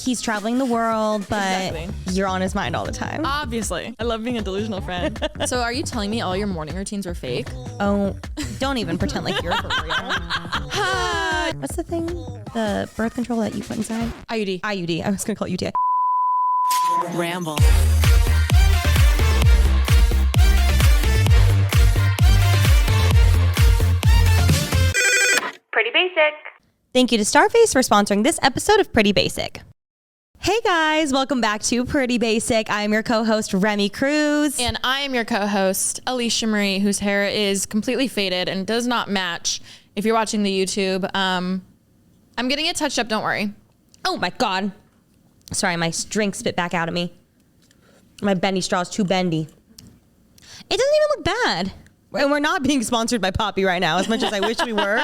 he's traveling the world, but you're on his mind all the time. Obviously. I love being a delusional friend. So are you telling me all your morning routines were fake? Oh, don't even pretend like you're for real. What's the thing? The birth control that you put inside? IUD. IUD. I was going to call it UTI. Ramble. Pretty basic. Thank you to Starface for sponsoring this episode of Pretty Basic. Hey guys, welcome back to Pretty Basic. I'm your co-host, Remi Cruz. And I am your co-host, Alisha Marie, whose hair is completely faded and does not match. If you're watching the YouTube, I'm getting it touched up, don't worry. Oh my God. Sorry, my drink spit back out at me. My bendy straw is too bendy. It doesn't even look bad. And we're not being sponsored by Poppy right now, as much as I wish we were.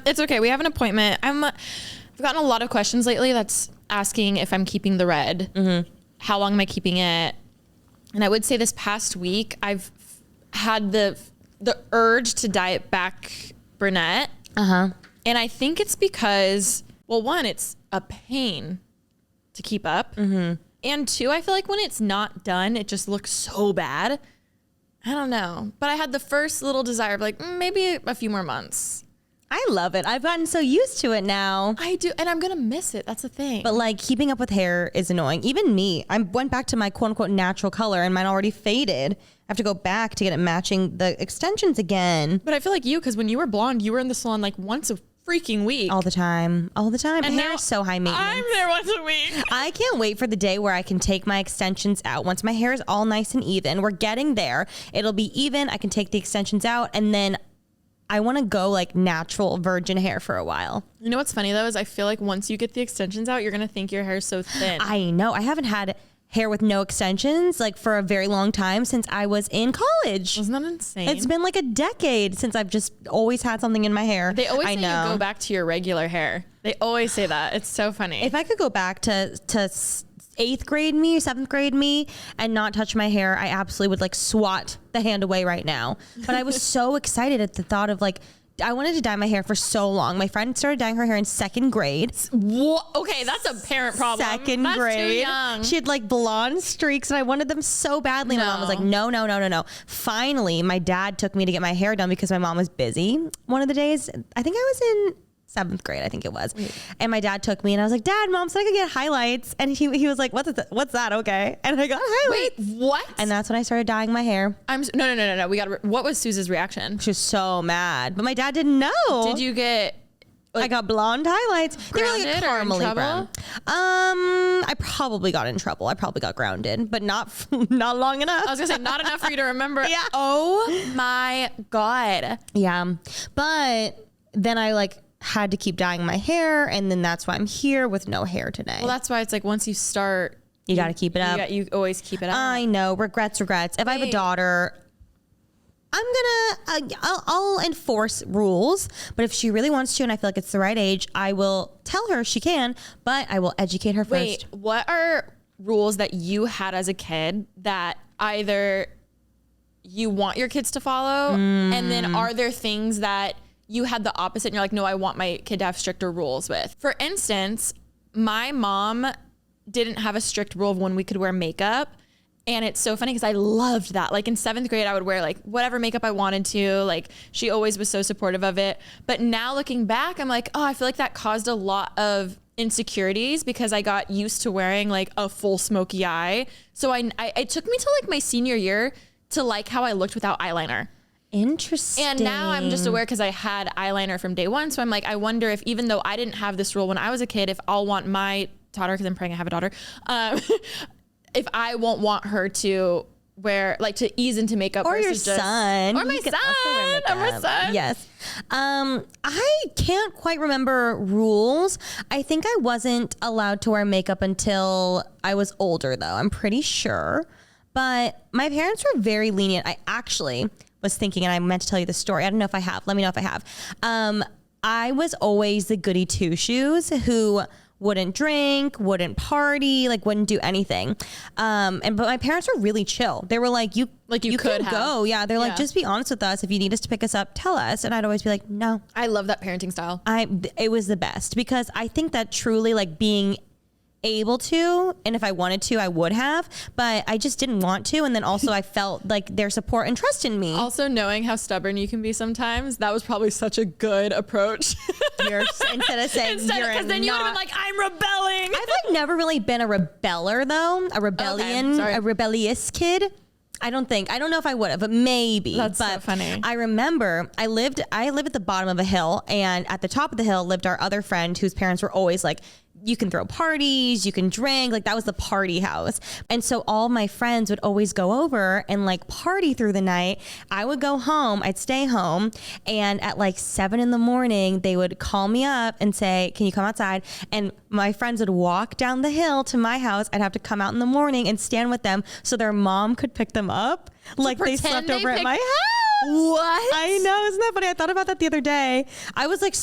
It's okay. We have an appointment. I've gotten a lot of questions lately that's asking if I'm keeping the red. Mm-hmm. How long am I keeping it? And I would say this past week, I've had the urge to dye it back brunette. Uh-huh. And I think it's because, well, one, it's a pain to keep up. Mm-hmm. And two, I feel like when it's not done, it just looks so bad. I don't know. But I had the first little desire of like, maybe a few more months. I love it. I've gotten so used to it now. I do. And I'm going to miss it. That's the thing. But like keeping up with hair is annoying. Even me, I went back to my quote unquote natural color and mine already faded. I have to go back to get it matching the extensions again. But I feel like you, because when you were blonde, you were in the salon like once a freaking week. All the time. And hair is so high maintenance. I'm there once a week. I can't wait for the day where I can take my extensions out. Once my hair is all nice and even, we're getting there. It'll be even. I can take the extensions out and then I want to go like natural virgin hair for a while. You know what's funny though is I feel like once you get the extensions out, you're going to think your hair is so thin. I know. I haven't had hair with no extensions like for a very long time since I was in college. Isn't that insane? It's been like a decade since I've just always had something in my hair. They always say you go back to your regular hair. They always say that. It's so funny. If I could go back to 8th grade me, 7th grade me and not touch my hair, I absolutely would like swat the hand away right now. But I was so excited at the thought of like, I wanted to dye my hair for so long. My friend started dyeing her hair in 2nd grade. What? Okay, that's a parent problem. 2nd grade. Too young. She had like blonde streaks and I wanted them so badly. No. My mom was like, no. Finally, my dad took me to get my hair done because my mom was busy one of the days. I think I was in 7th grade, I think it was. Wait. And my dad took me and I was like, Dad, Mom said I could get highlights. And he was like, what's that? Okay. And I got highlights. Wait, what? And that's when I started dyeing my hair. No. What was Suze's reaction? She was so mad. But my dad didn't know. Did you get... I got blonde highlights. They were like caramely brown. I probably got in trouble. I probably got grounded, but not long enough. I was gonna say not enough for you to remember. Yeah. Oh my God. Yeah. But then I like had to keep dyeing my hair, and then that's why I'm here with no hair today. Well, that's why it's like once you start, you got to keep it up. You always keep it up. I know. Regrets. If I have a daughter, I'll enforce rules, but if she really wants to and I feel like it's the right age, I will tell her she can, but I will educate her first. Wait, what are rules that you had as a kid that either you want your kids to follow, and then are there things that you had the opposite and you're like, no, I want my kid to have stricter rules with? For instance, my mom didn't have a strict rule of when we could wear makeup. And it's so funny because I loved that. Like in 7th grade, I would wear like whatever makeup I wanted to. Like she always was so supportive of it. But now looking back, I'm like, oh, I feel like that caused a lot of insecurities because I got used to wearing like a full smoky eye. So it took me to like my senior year to like how I looked without eyeliner. Interesting. And now I'm just aware because I had eyeliner from day one. So I'm like, I wonder if even though I didn't have this rule when I was a kid, if I'll want my daughter, because I'm praying I have a daughter, if I won't want her to wear, like to ease into makeup. Or your son. Or my son. Yes. I can't quite remember rules. I think I wasn't allowed to wear makeup until I was older though. I'm pretty sure. But my parents were very lenient. I actually was thinking, and I meant to tell you the story. I don't know if I have. Let me know if I have. I was always the goody two shoes who wouldn't drink, wouldn't party, like wouldn't do anything. But my parents were really chill. They were like, you could go. Yeah. They're like, just be honest with us. If you need us to pick us up, tell us. And I'd always be like, no. I love that parenting style. It was the best because I think that truly like being able to, and if I wanted to, I would have, but I just didn't want to. And then also I felt like their support and trust in me. Also, knowing how stubborn you can be sometimes, that was probably such a good approach. Instead of saying because then you would have been like, I'm rebelling. I've like never really been a rebeller though, a rebellious kid. I don't know if I would have, but maybe. That's so funny. I remember I lived at the bottom of a hill, and at the top of the hill lived our other friend whose parents were always like, you can throw parties, you can drink, like that was the party house. And so all my friends would always go over and like party through the night. I would go home, I'd stay home, and at like 7 a.m, they would call me up and say, can you come outside? And my friends would walk down the hill to my house. I'd have to come out in the morning and stand with them so their mom could pick them up. Like they slept over at my house. What? I know, isn't that funny? I thought about that the other day. I was like,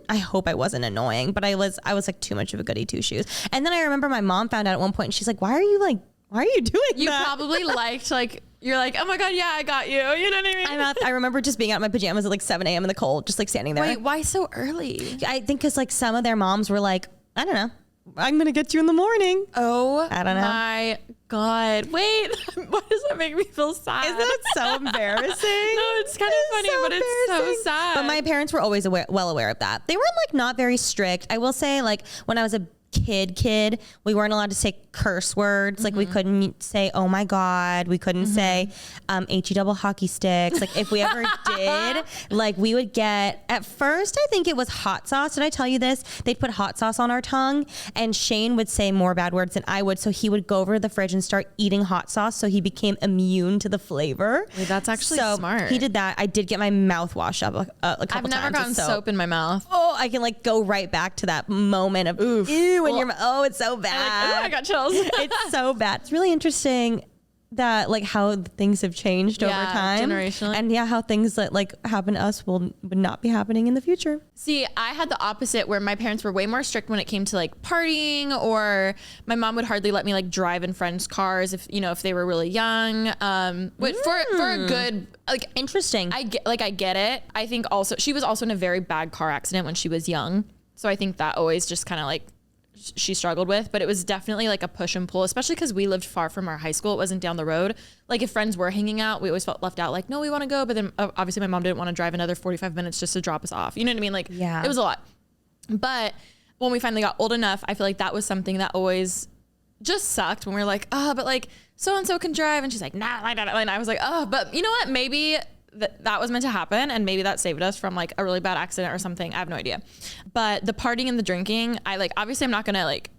I hope I wasn't annoying, but I was like too much of a goody two shoes. And then I remember my mom found out at one point, and she's like, why are you doing that? You probably liked you're like, oh my God, yeah, I got you. You know what I mean? I remember just being out in my pajamas at like 7 a.m. in the cold, just like standing there. Wait, why so early? I think because like some of their moms were like, I don't know, I'm going to get you in the morning. Oh, I don't know. My God. Wait, why does that make me feel sad? Isn't that so embarrassing? No, it's kind of funny, but it's so sad. But my parents were always well aware of that. They were like not very strict. I will say, like when I was a kid, we weren't allowed to say curse words. Like we couldn't say, oh my God. We couldn't say HE double hockey sticks. Like if we ever did, like we would get, at first I think it was hot sauce. Did I tell you this? They'd put hot sauce on our tongue, and Shane would say more bad words than I would. So he would go over to the fridge and start eating hot sauce, so he became immune to the flavor. Wait, that's actually smart. He did that. I did get my mouth washed up a couple times. I've never gotten soap in my mouth. Oh, I can like go right back to that moment of ew when it's so bad. I got chills. It's so bad. It's really interesting that like how things have changed over time, generationally, and how things that like happen to us would not be happening in the future. See, I had the opposite, where my parents were way more strict when it came to like partying, or my mom would hardly let me like drive in friends' cars if they were really young. But for a good, like, interesting. I get it. I think also she was also in a very bad car accident when she was young, so I think that always just kind of like she struggled with, but it was definitely like a push and pull, especially because we lived far from our high school. It wasn't down the road. Like if friends were hanging out, we always felt left out, like, no, we want to go. But then obviously my mom didn't want to drive another 45 minutes just to drop us off. You know what I mean? Like, it was a lot. But when we finally got old enough, I feel like that was something that always just sucked, when we were like, oh, but like so-and-so can drive. And she's like, nah, and I was like, oh, but you know what? Maybe that was meant to happen, and maybe that saved us from like a really bad accident or something. I have no idea. But the partying and the drinking, obviously I'm not gonna like,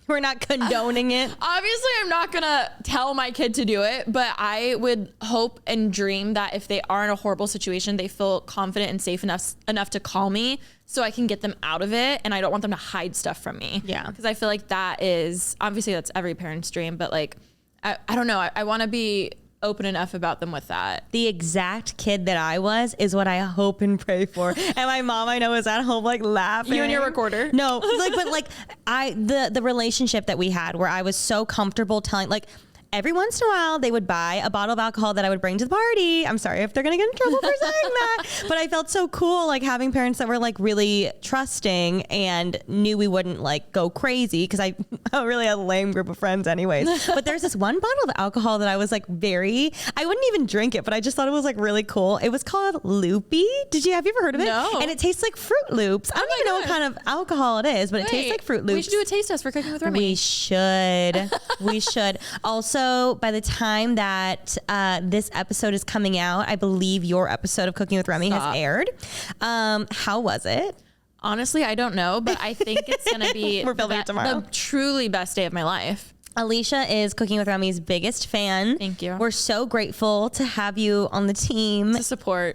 we're not condoning it. Obviously I'm not gonna tell my kid to do it, but I would hope and dream that if they are in a horrible situation, they feel confident and safe enough to call me, so I can get them out of it, and I don't want them to hide stuff from me. Yeah. Because I feel like that is, obviously that's every parent's dream, but like, I don't know. I want to be open enough about them with that. The exact kid that I was is what I hope and pray for. And my mom, I know, is at home like laughing. You and your recorder? No, the relationship that we had, where I was so comfortable telling, like, every once in a while they would buy a bottle of alcohol that I would bring to the party. I'm sorry if they're gonna get in trouble for saying that, but I felt so cool, like having parents that were like really trusting and knew we wouldn't like go crazy, because I really had a lame group of friends anyways. But there's this one bottle of alcohol that I was like I wouldn't even drink it, but I just thought it was like really cool. It was called Loopy. Have you ever heard of it? No. And it tastes like Fruit Loops. I don't even know what kind of alcohol it is, but it tastes like Fruit Loops. We should do a taste test for Cooking with Remi. We should. We should. Also, by the time that this episode is coming out, I believe your episode of Cooking with Remi has aired. How was it? Honestly, I don't know, but I think it's going to be We're filming it tomorrow. The truly best day of my life. Alisha is Cooking with Remi's biggest fan. Thank you. We're so grateful to have you on the team. To support,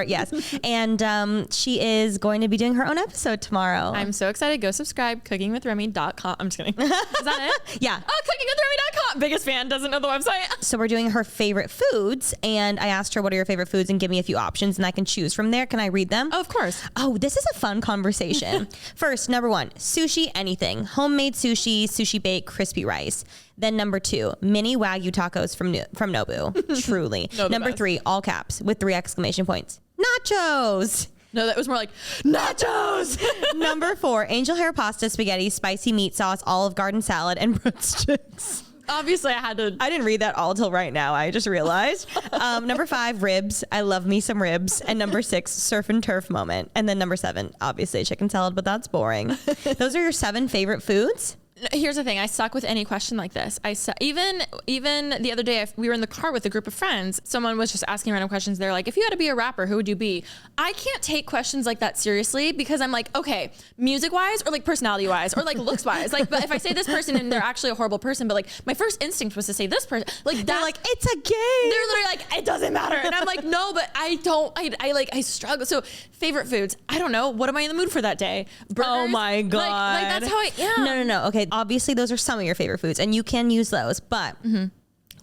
yes. And she is going to be doing her own episode tomorrow. I'm so excited. Go subscribe, cookingwithremi.com. I'm just kidding. Is that it? Yeah. Oh, cookingwithremi.com. Biggest fan, doesn't know the website. So we're doing her favorite foods, and I asked her, what are your favorite foods, and give me a few options, and I can choose from there. Can I read them? Oh, of course. Oh, this is a fun conversation. First, number 1, sushi, anything. Homemade sushi, sushi bake, crispy rice. Then number 2, mini Wagyu tacos from Nobu. Truly. Number 3, all caps with 3 exclamation points. Nachos. No, that was more like nachos. Number 4, angel hair pasta, spaghetti, spicy meat sauce, Olive Garden salad, and breadsticks. Obviously, I didn't read that all till right now. I just realized. Number 5, ribs. I love me some ribs. And number 6, surf and turf moment. And then number 7, obviously chicken salad, but that's boring. Those are your 7 favorite foods? Here's the thing. I suck with any question like this. Even the other day, we were in the car with a group of friends. Someone was just asking random questions. They're like, if you had to be a rapper, who would you be? I can't take questions like that seriously because I'm like, okay, music wise or like personality wise or like looks wise. Like, but if I say this person and they're actually a horrible person, but like my first instinct was to say this person. Like they're like, it's a game. They're literally like, it doesn't matter. And I'm like, no, but I struggle. So favorite foods. I don't know. What am I in the mood for that day? Burgers? Oh my God. Like that's how I am. No. Okay. Obviously, those are some of your favorite foods, and you can use those. But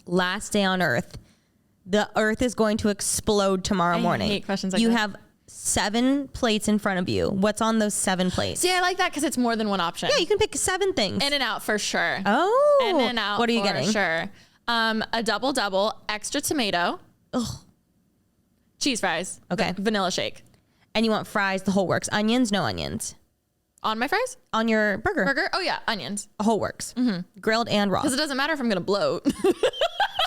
last day on Earth, the Earth is going to explode tomorrow morning. I hate questions like you that. have 7 plates in front of you. What's on those 7 plates? See, I like that because it's more than one option. Yeah, you can pick 7 things. In and out for sure. Oh, In and out. What are you for getting? Sure. A double, extra tomato. Ugh. Cheese fries. Okay. Vanilla shake. And you want fries, the whole works. Onions, no onions. On my fries? On your burger. Burger? Oh yeah, onions. Whole works. Grilled and raw. Because it doesn't matter if I'm gonna bloat.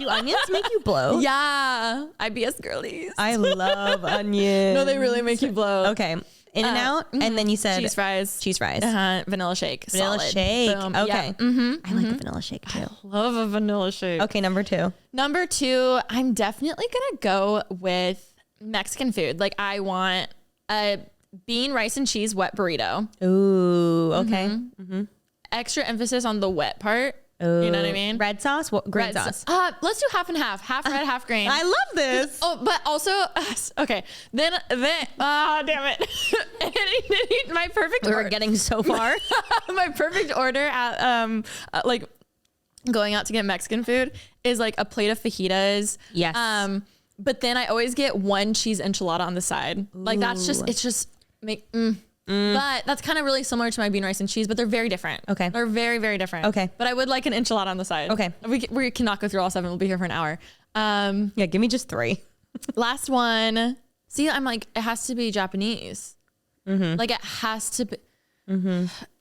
Do onions make you blow? Yeah. IBS girlies. I love onions. No, they really make you bloat. Okay. In and out. And then you said cheese fries. Cheese fries. Vanilla shake. Vanilla Solid. shake. Boom. Okay. Yeah. I like a vanilla shake too. Love a vanilla shake. Okay, number 2. Number 2, I'm definitely gonna go with Mexican food. Like I want a bean, rice, and cheese wet burrito. Ooh, okay. Extra emphasis on the wet part. Ooh. You know what I mean? Red sauce? What green sauce? Let's do half and half. Half red, half green. I love this. Oh, but also, okay. Then, damn it. My perfect We're order. getting so far. My perfect order at like going out to get Mexican food is like a plate of fajitas. Yes. But then I always get 1 cheese enchilada on the side. Like it's just make. But that's kind of really similar to my bean, rice, and cheese, but they're very different. Okay. They're very, very different. Okay. But I would like an enchilada on the side. Okay. We cannot go through all 7. We'll be here for an hour. Yeah, give me just 3. Last one. See, I'm like, it has to be Japanese. Like it has to be.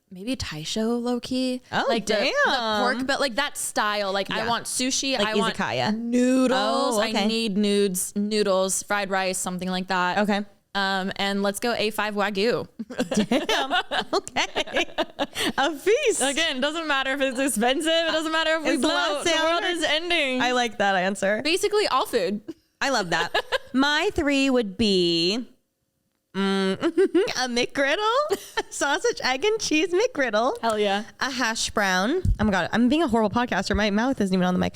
Maybe taisho, low key. Oh, like damn. the pork, but like that style. Like I Yeah. want sushi. Like I want izakaya. noodles. Oh, okay. I need noodles, fried rice, something like that. Okay. And let's go A5 Wagyu. Okay. A feast. Again, doesn't matter if it's expensive. It doesn't matter if we It's the blow. last The day on world Earth. is ending. I like that answer. Basically, all food. I love that. My 3 would be a McGriddle, sausage, egg, and cheese McGriddle. Hell yeah. A hash brown. Oh my God, I'm being a horrible podcaster. My mouth isn't even on the mic.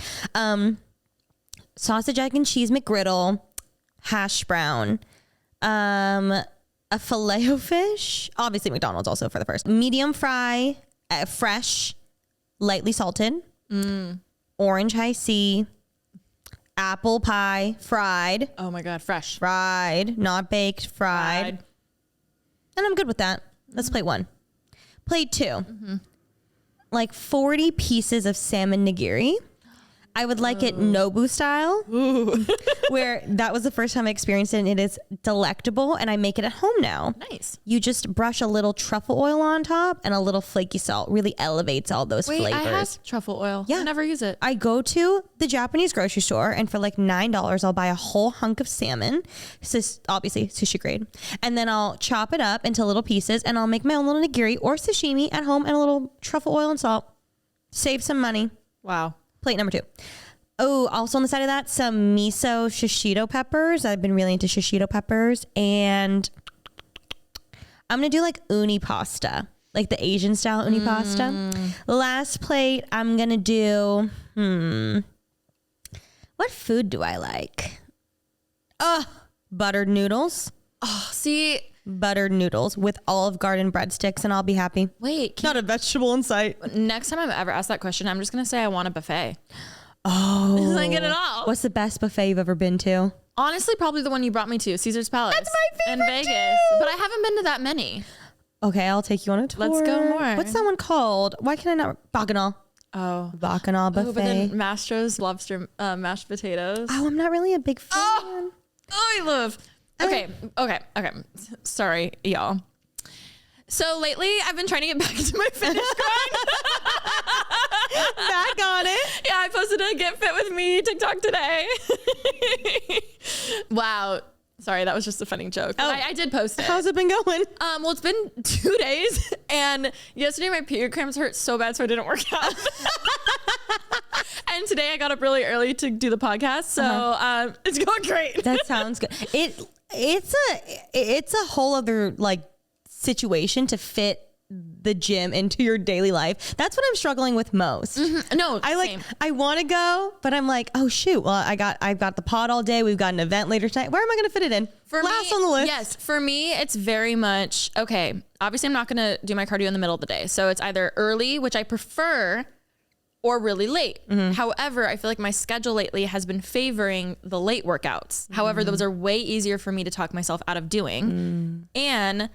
Sausage, egg, and cheese McGriddle, hash brown, a filet o fish. Obviously, McDonald's also for the first. Medium fry, fresh, lightly salted. Orange high C. Apple pie, fried. Oh my God, fresh. Fried, not baked, fried. And I'm good with that. Let's plate 1. Plate 2. Like 40 pieces of salmon nigiri. I would like it Nobu style, where that was the first time I experienced it, and it is delectable, and I make it at home now. Nice. You just brush a little truffle oil on top and a little flaky salt. Really elevates all those flavors. I have truffle oil. Yeah. I never use it. I go to the Japanese grocery store, and for like $9, I'll buy a whole hunk of salmon. Obviously sushi grade. And then I'll chop it up into little pieces, and I'll make my own little nigiri or sashimi at home and a little truffle oil and salt. Save some money. Wow. Plate number 2. Oh, also on the side of that, some miso shishito peppers. I've been really into shishito peppers. And I'm going to do like uni pasta, like the Asian style uni pasta. Last plate, I'm going to do, what food do I like? Buttered noodles. Oh, see, Buttered noodles with Olive Garden breadsticks, and I'll be happy. wait. Not a vegetable in sight. Next time I'm ever asked that question, I'm just going to say I want a buffet. Oh. Because I get it all. What's the best buffet you've ever been to? Honestly, probably the one you brought me to, Caesar's Palace. That's my favorite in Vegas. too. But I haven't been to that many. Okay, I'll take you on a tour. Let's go more. What's that one called? Why can I not? Bacchanal. Oh. Bacchanal buffet. Oh, but then Mastro's lobster mashed potatoes. Oh, I'm not really a big fan. Oh, I love Okay. Sorry, y'all. So lately, I've been trying to get back into my fitness grind. Back on it. Yeah, I posted a Get Fit With Me TikTok today. Wow. Sorry, that was just a funny joke. Oh, I did post it. How's it been going? Well, it's been 2 days, and yesterday my period cramps hurt so bad, so I didn't work out. And today I got up really early to do the podcast, so it's going great. That sounds good. It's a whole other like situation to fit the gym into your daily life. That's what I'm struggling with most. Mm-hmm. No, I want to go, but I'm like, oh shoot. Well, I've got the pod all day. We've got an event later tonight. Where am I going to fit it in? Last on the list. Yes. For me, it's very much, okay, obviously I'm not going to do my cardio in the middle of the day. So it's either early, which I prefer, or really late. Mm-hmm. However, I feel like my schedule lately has been favoring the late workouts. However, those are way easier for me to talk myself out of doing. And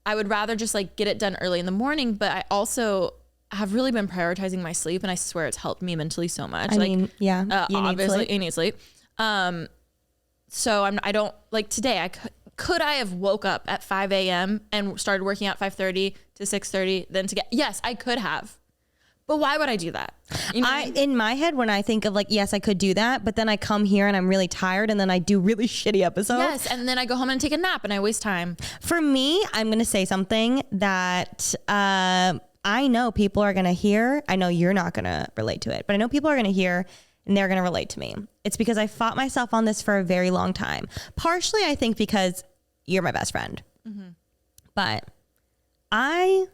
I would rather just like get it done early in the morning, but I also have really been prioritizing my sleep, and I swear it's helped me mentally so much. You need sleep. So I don't like today. Could I have woke up at 5 a.m. and started working out 5:30 to 6:30, then yes, I could have. But why would I do that? You know in my head, when I think of like, yes, I could do that, but then I come here and I'm really tired, and then I do really shitty episodes. Yes, and then I go home and take a nap and I waste time. For me, I'm going to say something that I know people are going to hear. I know you're not going to relate to it, but I know people are going to hear and they're going to relate to me. It's because I fought myself on this for a very long time. Partially, I think because you're my best friend. Mm-hmm. But I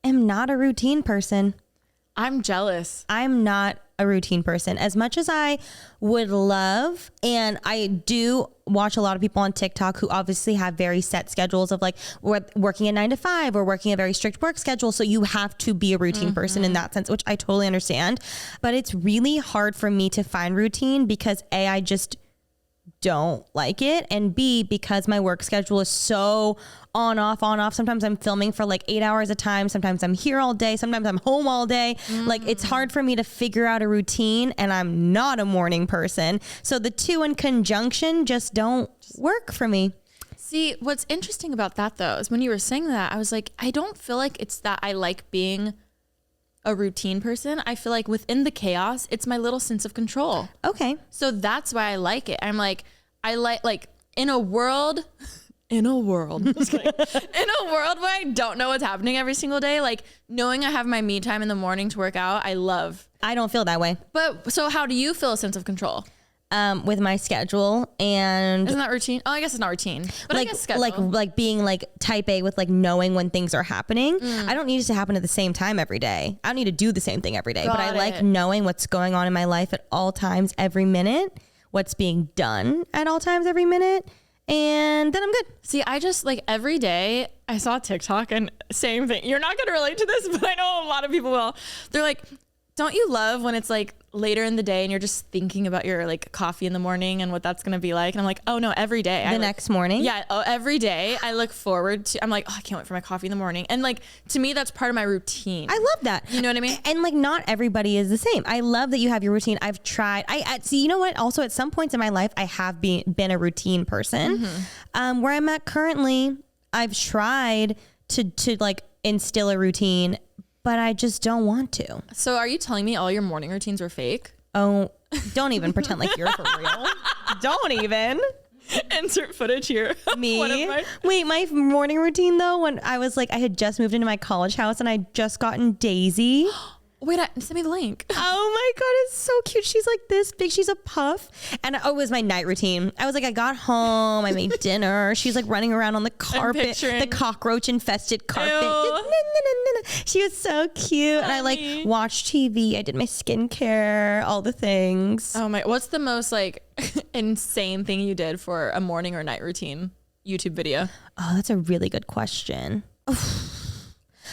am not a routine person. I'm jealous. I'm not a routine person. As much as I would love, and I do watch a lot of people on TikTok who obviously have very set schedules of like working a 9 to 5 or working a very strict work schedule. So you have to be a routine person in that sense, which I totally understand. But it's really hard for me to find routine because A, I just don't like it, and B, because my work schedule is so on off. Sometimes I'm filming for like 8 hours a time. Sometimes I'm here all day. Sometimes I'm home all day. Like it's hard for me to figure out a routine, and I'm not a morning person. So the two in conjunction just don't work for me. See, what's interesting about that though is when you were saying that, I was like, I don't feel like it's that I like being a routine person. I feel like within the chaos, it's my little sense of control. Okay. So that's why I like it. I'm like, I like in a world where I don't know what's happening every single day, like knowing I have my me time in the morning to work out, I love. I don't feel that way. But so how do you feel a sense of control? With my schedule, and isn't that routine? Oh, I guess it's not routine, but like, I guess schedule. like being like type A with like knowing when things are happening. I don't need it to happen at the same time every day. I don't need to do the same thing every day, but I like knowing what's going on in my life at all times, every minute, what's being done at all times, every minute. And then I'm good. See, I just like every day I saw TikTok and same thing. You're not going to relate to this, but I know a lot of people will. They're like, don't you love when it's like later in the day and you're just thinking about your like coffee in the morning and what that's going to be like? And I'm like, oh no, every day. Next morning? Yeah. Every day I look forward to, I'm like, oh, I can't wait for my coffee in the morning. And like, to me, that's part of my routine. I love that. You know what I mean? And like, not everybody is the same. I love that you have your routine. I've tried. See, you know what? Also at some points in my life, I have been a routine person. Where I'm at currently, I've tried to like instill a routine, but I just don't want to. So are you telling me all your morning routines were fake? Oh, don't even pretend like you're for real. Don't even. Insert footage here. Me? Wait, my morning routine though, when I was like, I had just moved into my college house and I just gotten Daisy. Wait, send me the link. Oh my God, it's so cute. She's like this big. She's a puff. And it was my night routine. I was like, I got home, I made dinner. She's like running around on the carpet, the cockroach infested carpet. She was so cute. And I like watched TV. I did my skincare, all the things. Oh my, what's the most like insane thing you did for a morning or night routine YouTube video? Oh, that's a really good question.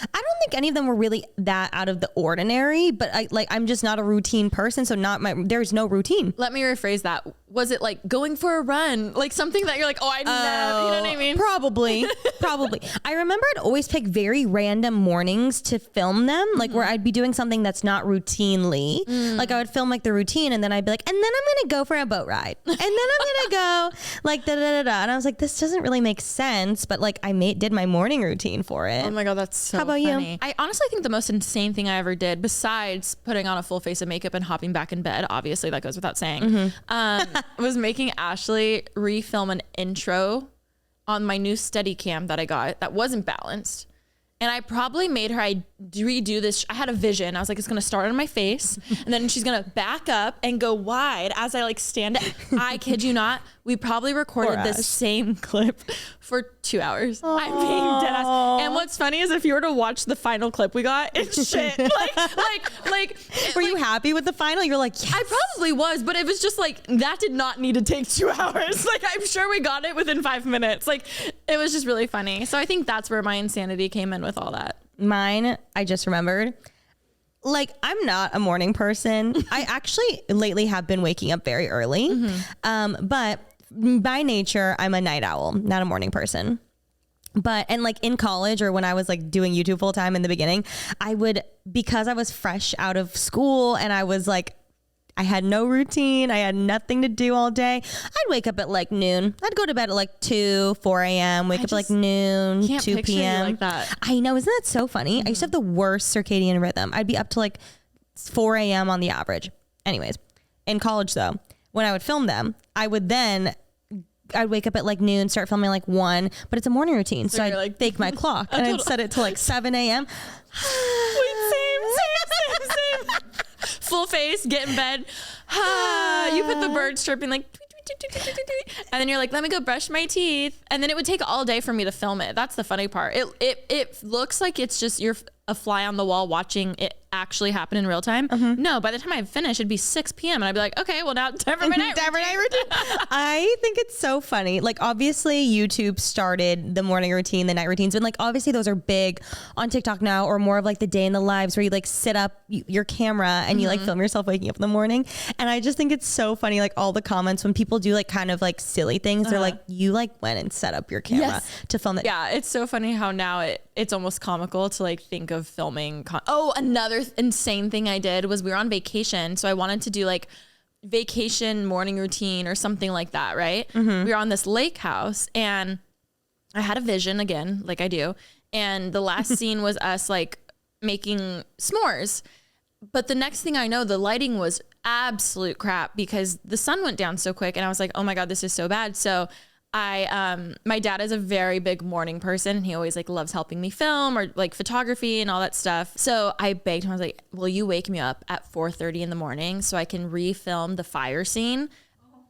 I don't think any of them were really that out of the ordinary, but I'm just not a routine person. So there's no routine. Let me rephrase that. Was it like going for a run? Like something that you're like, I never, you know what I mean? Probably. I remember I'd always pick very random mornings to film them, like where I'd be doing something that's not routinely. Like I would film like the routine and then I'd be like, and then I'm going to go for a boat ride. And then I'm going to go like da-da-da-da. And I was like, this doesn't really make sense, but like I did my morning routine for it. Oh my God, that's so funny. How about you? I honestly think the most insane thing I ever did, besides putting on a full face of makeup and hopping back in bed, obviously that goes without saying, was making Ashley refilm an intro on my new Steadicam that I got that wasn't balanced. And I probably made her redo this. I had a vision. I was like, it's going to start on my face and then she's going to back up and go wide as I like stand. I kid you not. We probably recorded this same clip for 2 hours. Aww. I'm being dead ass. And what's funny is if you were to watch the final clip we got, it's shit. Were you happy with the final? You're like, yes. I probably was, but it was just like, that did not need to take 2 hours. Like, I'm sure we got it within 5 minutes. Like, it was just really funny. So I think that's where my insanity came in with all that. Mine, I just remembered. Like, I'm not a morning person. I actually lately have been waking up very early. But by nature, I'm a night owl, not a morning person. And like in college or when I was like doing YouTube full time in the beginning, because I was fresh out of school and I was like, I had no routine. I had nothing to do all day. I'd wake up at like noon. I'd go to bed at like 2, 4 a.m. Wake up at like noon, 2 p.m. Like that. I know. Isn't that so funny? I used to have the worst circadian rhythm. I'd be up to like 4 a.m. on the average. Anyways, in college though, when I would film them, I'd wake up at like noon, start filming like 1, but it's a morning routine. So I'd like fake my clock and I'd set it to like 7 a.m. Same. Full face, get in bed. You put the birds chirping like, and then you're like, let me go brush my teeth. And then it would take all day for me to film it. That's the funny part. It looks like it's just you're a fly on the wall watching it actually happen in real time. No, by the time I finish, it'd be 6 p.m. and I'd be like, okay, well now it's time for my night routine. I think it's so funny. Like obviously YouTube started the morning routine, the night routines, but like obviously those are big on TikTok now, or more of like the day in the lives where you like sit up your camera and you like film yourself waking up in the morning. And I just think it's so funny. Like all the comments when people do like kind of like silly things, they're like, you like went and set up your camera to film it. Yeah, it's so funny how now it's almost comical to like think of filming. Another insane thing I did was we were on vacation. So I wanted to do like vacation morning routine or something like that. Right. We were on this lake house and I had a vision again, like I do. And the last scene was us like making s'mores. But the next thing I know, the lighting was absolute crap because the sun went down so quick and I was like, oh my God, this is so bad. So my dad is a very big morning person and he always like loves helping me film or like photography and all that stuff. So I begged him, I was like, will you wake me up at 4:30 in the morning so I can refilm the fire scene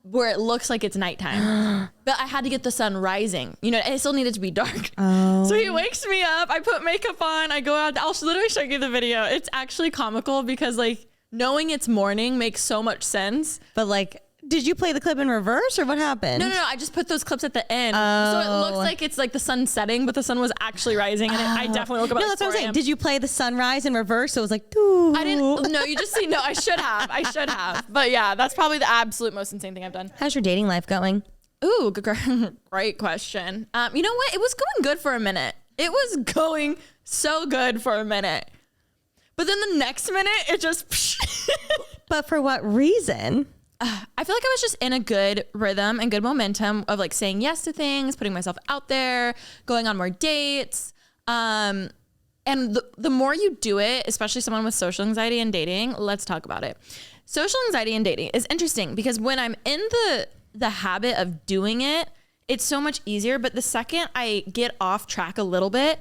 where it looks like it's nighttime. But I had to get the sun rising. You know, it still needed to be dark. So he wakes me up, I put makeup on, I go out, I'll literally show you the video. It's actually comical because like knowing it's morning makes so much sense. But like, did you play the clip in reverse or what happened? No. I just put those clips at the end. So it looks like it's like the sun setting, but the sun was actually rising. And I definitely woke up at that's what I'm saying. a.m. Did you play the sunrise in reverse? So it was like, doo. I didn't. No, you just see. No, I should have. But yeah, that's probably the absolute most insane thing I've done. How's your dating life going? Ooh, great question. You know what? It was going good for a minute. It was going so good for a minute. But then the next minute, it just... But for what reason? I feel like I was just in a good rhythm and good momentum of like saying yes to things, putting myself out there, going on more dates. And the more you do it, especially someone with social anxiety and dating, let's talk about it. Social anxiety and dating is interesting because when I'm in the habit of doing it, it's so much easier. But the second I get off track a little bit,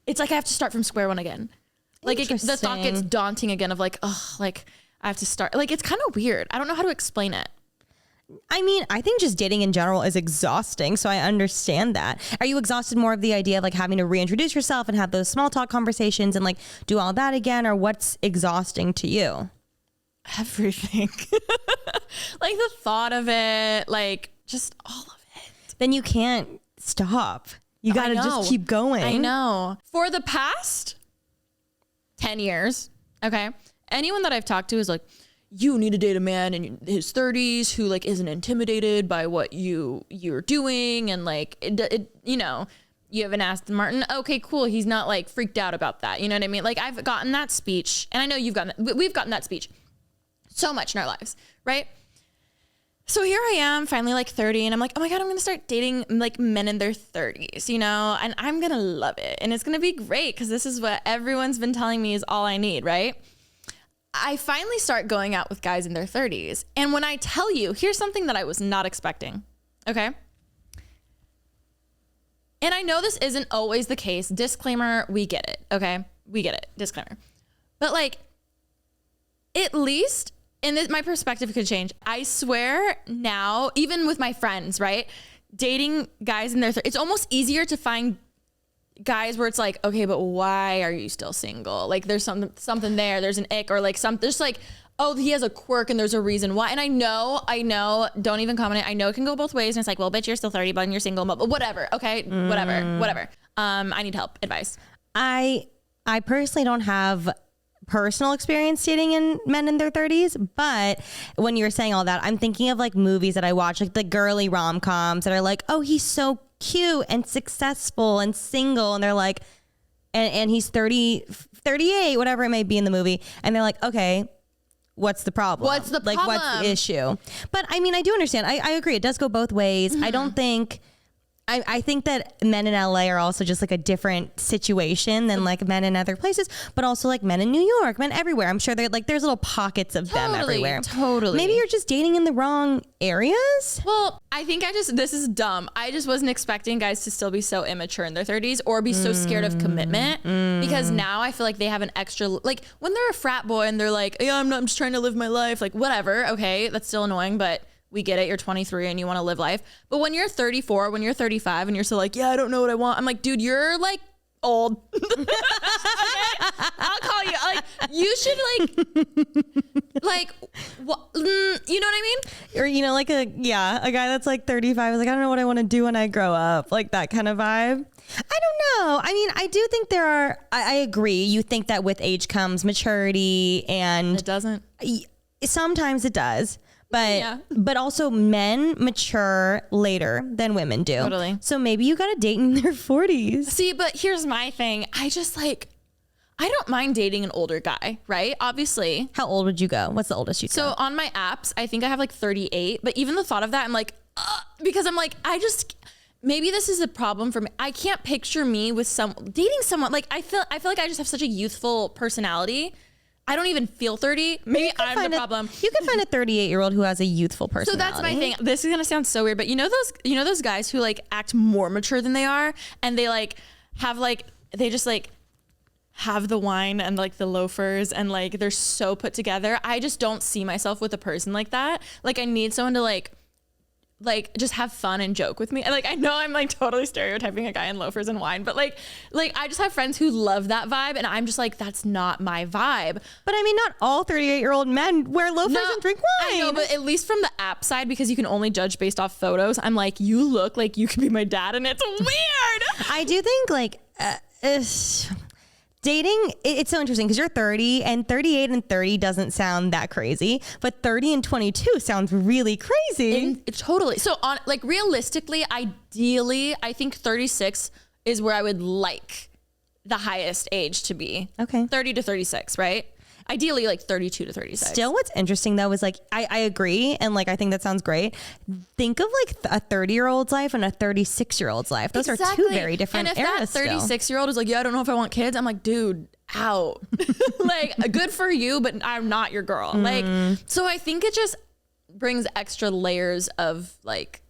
it's like I have to start from square one again. Like the thought gets daunting again of like, oh, like I have to start. Like it's kind of weird. I don't know how to explain it. I mean, I think just dating in general is exhausting. So I understand that. Are you exhausted more of the idea of like having to reintroduce yourself and have those small talk conversations and like do all that again? Or what's exhausting to you? Everything. Like the thought of it, like just all of it. Then you can't stop. You got to just keep going. I know. For the past 10 years. Okay. Anyone that I've talked to is like, you need to date a man in his 30s who like isn't intimidated by what you're doing. And like, you know, you have an Aston Martin. Okay, cool. He's not like freaked out about that. You know what I mean? Like I've gotten that speech, and I know you've gotten that. We've gotten that speech so much in our lives, right? So here I am finally like 30, and I'm like, oh my God, I'm going to start dating like men in their 30s, you know, and I'm going to love it. And it's going to be great because this is what everyone's been telling me is all I need, right? I finally start going out with guys in their 30s. And when I tell you, here's something that I was not expecting. Okay. And I know this isn't always the case. Disclaimer, we get it. Okay. We get it. Disclaimer. But like, at least, and my perspective could change. I swear now, even with my friends, right? Dating guys in their 30s, it's almost easier to find guys where it's like, okay, but why are you still single? Like there's something there, there's an ick, or like there's like, oh, he has a quirk and there's a reason why. And I know, don't even comment it. I know it can go both ways. And it's like, well, bitch, you're still 30, but you're single, but whatever. Okay. Whatever. I need help, advice. I personally don't have personal experience dating in men in their 30s, but when you were saying all that, I'm thinking of like movies that I watch, like the girly rom-coms that are like, oh, he's so cute and successful and single, and they're like, and he's 30, 38, whatever it may be in the movie, and they're like, okay, what's the problem? What's the issue? But I mean, I do understand. I agree. It does go both ways. Mm-hmm. I don't think. I think that men in LA are also just like a different situation than like men in other places, but also like men in New York, men everywhere. I'm sure they're like, there's little pockets of them everywhere. Totally. Maybe you're just dating in the wrong areas. Well, I think this is dumb. I just wasn't expecting guys to still be so immature in their 30s or be so scared of commitment because now I feel like they have an extra, like when they're a frat boy and they're like, yeah, I'm just trying to live my life. Like whatever. Okay. That's still annoying, but we get it. You're 23 and you want to live life. But when you're 34, when you're 35 and you're still like, yeah, I don't know what I want. I'm like, dude, you're like old. Okay? I'll call you. Like, you should like, you know what I mean? Or, you know, like a guy that's like 35 is like, I don't know what I want to do when I grow up. Like that kind of vibe. I don't know. I mean, I do think I agree. You think that with age comes maturity, and it doesn't. Sometimes it does. But also men mature later than women do. Totally. So maybe you got to date in their 40s. See, but here's my thing. I don't mind dating an older guy, right? Obviously. How old would you go? What's the oldest you go? So on my apps, I think I have like 38. But even the thought of that, I'm like, because I'm like, maybe this is a problem for me. I can't picture me with dating someone. Like I feel like I just have such a youthful personality. I don't even feel 30. Maybe I'm the problem. You can find a 38-year-old who has a youthful personality. So that's my thing. This is gonna sound so weird, but you know those guys who like act more mature than they are, and they like have like they just like have the wine and like the loafers and like they're so put together. I just don't see myself with a person like that. Like I need someone to like just have fun and joke with me. And like I know I'm like totally stereotyping a guy in loafers and wine, but like I just have friends who love that vibe, and I'm just like, that's not my vibe. But I mean, not all 38-year-old men wear loafers and drink wine. I know, but at least from the app side, because you can only judge based off photos, I'm like, you look like you could be my dad, and it's weird. I do think like dating, it's so interesting because you're 30, and 38 and 30 doesn't sound that crazy, but 30 and 22 sounds really crazy. Totally. So on like realistically, ideally, I think 36 is where I would like the highest age to be. Okay. 30 to 36, right? Ideally like 32 to 36. Still, what's interesting though is like, I agree. And like, I think that sounds great. Think of like a 30-year-old's life and a 36-year-old's life. Those are two very different eras. And if that 36-year-old is like, yeah, I don't know if I want kids, I'm like, dude, out. Like, good for you, but I'm not your girl. Like, so I think it just brings extra layers of like,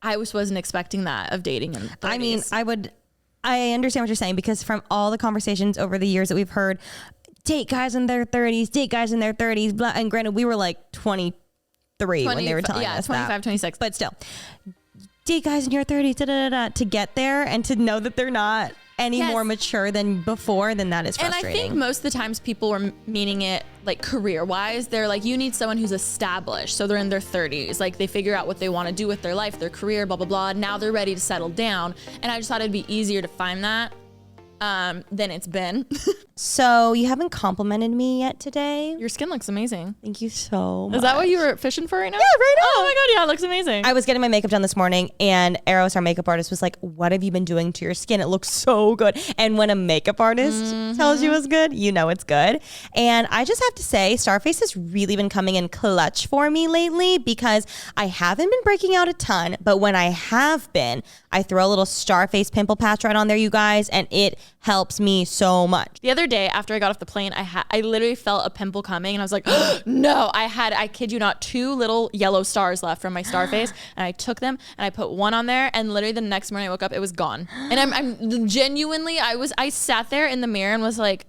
I wasn't expecting that of dating in 30s. I mean, I understand what you're saying, because from all the conversations over the years that we've heard, date guys in their 30s, blah. And granted, we were like 23 when they were telling us 25, 26. But still, date guys in your 30s, to get there and to know that they're not any more mature than before, then that is frustrating. And I think most of the times people were meaning it like career-wise. They're like, you need someone who's established. So they're in their 30s. Like they figure out what they want to do with their life, their career, blah, blah, blah. Now they're ready to settle down. And I just thought it'd be easier to find that than it's been. So you haven't complimented me yet today. Your skin looks amazing. Thank you so much. Is that what you were fishing for right now? Yeah, right now. Oh my God, yeah, it looks amazing. I was getting my makeup done this morning, and Eros, our makeup artist, was like, what have you been doing to your skin? It looks so good. And when a makeup artist tells you it's good, you know it's good. And I just have to say, Starface has really been coming in clutch for me lately, because I haven't been breaking out a ton, but when I have been, I throw a little Starface pimple patch right on there, you guys, and it helps me so much. The other day after I got off the plane, I literally felt a pimple coming, and I was like, no, I kid you not, 2 little yellow stars left from my Starface, and I took them and I put one on there, and literally the next morning I woke up, it was gone. And I'm genuinely, I sat there in the mirror and was like,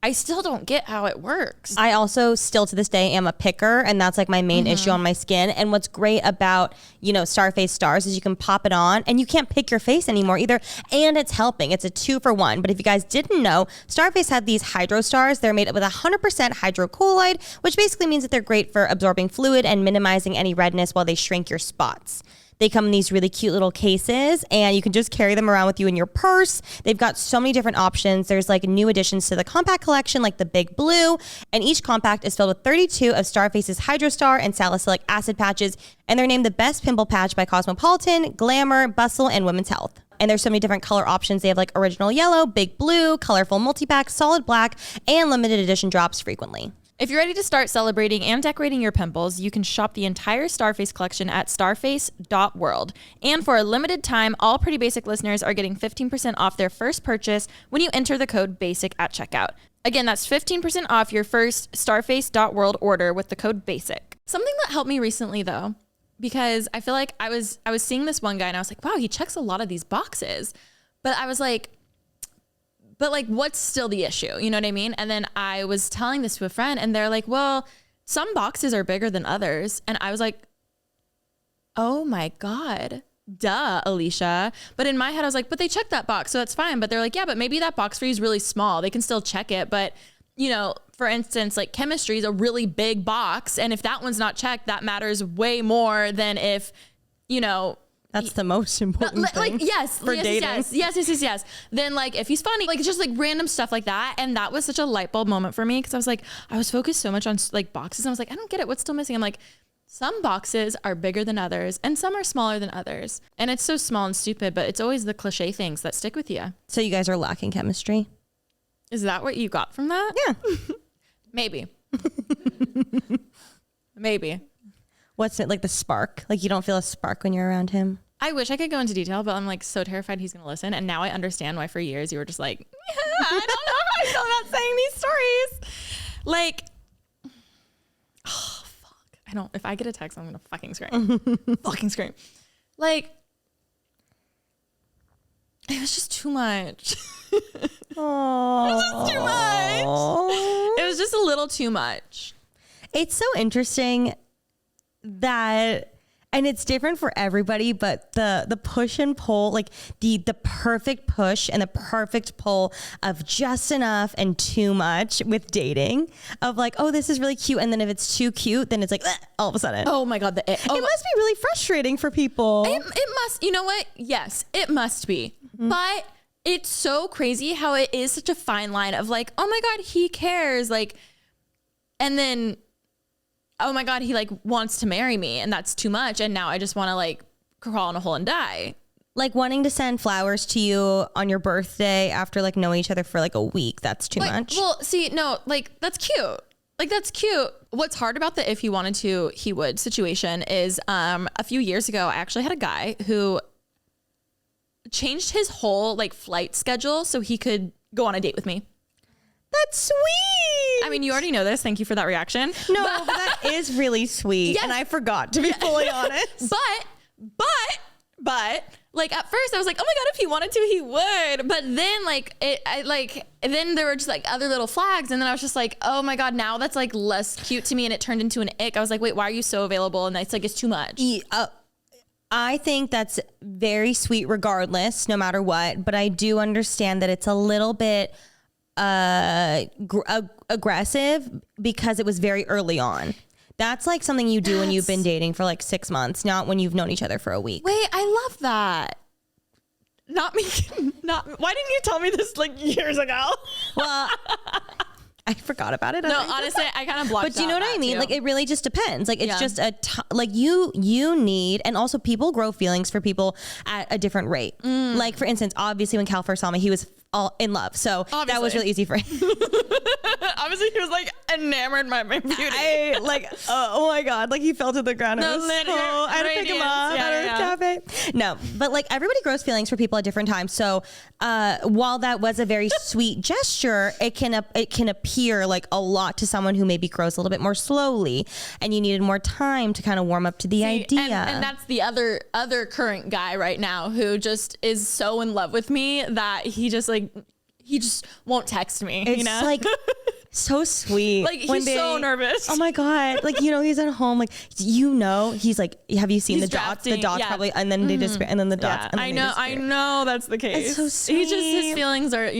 I still don't get how it works. I also still to this day am a picker, and that's like my main issue on my skin. And what's great about, Starface stars is you can pop it on and you can't pick your face anymore either. And it's helping. It's a 2-for-1. But if you guys didn't know, Starface had these hydro stars. They're made with 100% hydrocolloid, which basically means that they're great for absorbing fluid and minimizing any redness while they shrink your spots. They come in these really cute little cases, and you can just carry them around with you in your purse. They've got so many different options. There's like new additions to the compact collection, like the Big Blue, and each compact is filled with 32 of Starface's Hydrostar and salicylic acid patches, and they're named the best pimple patch by Cosmopolitan, Glamour, Bustle, and Women's Health. And there's so many different color options. They have like original yellow, big blue, colorful multi-pack, solid black, and limited edition drops frequently. If you're ready to start celebrating and decorating your pimples, you can shop the entire Starface collection at starface.world. And for a limited time, all Pretty Basic listeners are getting 15% off their first purchase when you enter the code BASIC at checkout. Again, that's 15% off your first starface.world order with the code BASIC. Something that helped me recently, though, because I feel like I was seeing this one guy and I was like, wow, he checks a lot of these boxes. But I was like, what's still the issue? You know what I mean? And then I was telling this to a friend, and they're like, well, some boxes are bigger than others. And I was like, oh my God, duh, Alisha. But in my head, I was like, but they checked that box, so that's fine. But they're like, yeah, but maybe that box for you is really small. They can still check it. But, for instance, like chemistry is a really big box. And if that one's not checked, that matters way more than if, That's the most important thing. Yes, for dating. Yes. Then if he's funny, it's just random stuff like that. And that was such a light bulb moment for me, because I was I was focused so much on boxes. And I was like, I don't get it. What's still missing? I'm like, some boxes are bigger than others and some are smaller than others. And it's so small and stupid, but it's always the cliche things that stick with you. So you guys are lacking chemistry? Is that what you got from that? Yeah. Maybe. Maybe. What's it like, the spark? You don't feel a spark when you're around him? I wish I could go into detail, but I'm so terrified he's going to listen. And now I understand why for years you were just I don't know how I feel about saying these stories. Oh, fuck. If I get a text, I'm going to fucking scream. Fucking scream. It was just too much. Oh, it was just too much. It was just a little too much. It's so interesting that, and it's different for everybody, but the push and pull, the perfect push and the perfect pull of just enough and too much with dating, of oh, this is really cute, and then if it's too cute, then it's all of a sudden. Oh my God, it must be really frustrating for people. It must. You know what? Yes, it must be. Mm-hmm. But it's so crazy how it is such a fine line of oh my God, he cares, and then, oh my God, he wants to marry me, and that's too much. And now I just want to crawl in a hole and die. Wanting to send flowers to you on your birthday after knowing each other for a week. That's too much. Well, see, no, that's cute. That's cute. What's hard about the if he wanted to, he would situation is a few years ago, I actually had a guy who changed his whole flight schedule so he could go on a date with me. That's sweet. I mean, you already know this. Thank you for that reaction. No, but that is really sweet. Yes. And I forgot, to be fully honest. But at first I was oh my God, if he wanted to, he would. But then then there were just other little flags. And then I was just oh my God, now that's less cute to me. And it turned into an ick. I was wait, why are you so available? And it's it's too much. I think that's very sweet regardless, no matter what. But I do understand that it's a little bit aggressive because it was very early on. That's something you do when you've been dating for 6 months, not when you've known each other for a week. Wait, I love that. Not me. Why didn't you tell me this like years ago? Well, I forgot about it. No, honestly, I kind of blocked. But do you know what I mean? Too. Like, it really just depends. Like, it's just like you need, and also people grow feelings for people at a different rate. Like, for instance, obviously when Cal first saw me, he was all in love. So that was really easy for him. Obviously, he was like enamored by my beauty. Oh my God. Like, he fell to the ground. I had to pick him up out of the cafe. No, but like everybody grows feelings for people at different times. So while that was a very sweet gesture, it can appear like a lot to someone who maybe grows a little bit more slowly, and you needed more time to kind of warm up to the idea. And that's the other current guy right now who just is so in love with me that he just won't text me. It's like so sweet. Like, he's so nervous. Oh my God. Like, he's at home. Like, he's like, have you seen the dots? The dots probably, and then they disappear, and then the dots. And then I know that's the case. It's so sweet. His feelings are,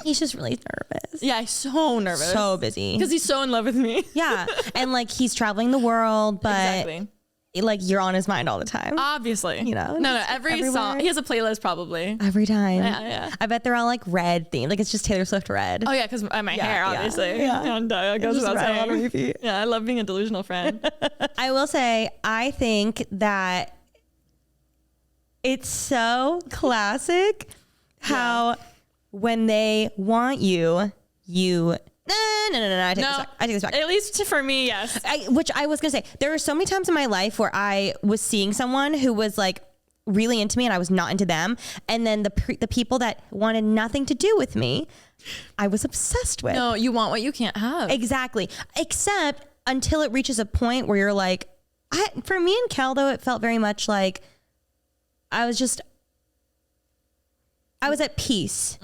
He's just really nervous. Yeah, he's so nervous. So busy. Because he's so in love with me. Yeah. And like, he's traveling the world, but exactly. Like, you're on his mind all the time. Obviously. No, every song. He has a playlist probably. Every time. Yeah. I bet they're all like red themed. Like, it's just Taylor Swift red. Oh yeah, because my hair, obviously. Yeah. And it goes without saying. Yeah, I love being a delusional friend. I will say, I think that it's so classic how when they want you. No. I take this back. At least for me, yes. Which I was gonna say, there were so many times in my life where I was seeing someone who was like really into me and I was not into them, and then the people that wanted nothing to do with me, I was obsessed with. No, you want what you can't have. Exactly. Except until it reaches a point where you're like, for me and Kel though, it felt very much like I was at peace.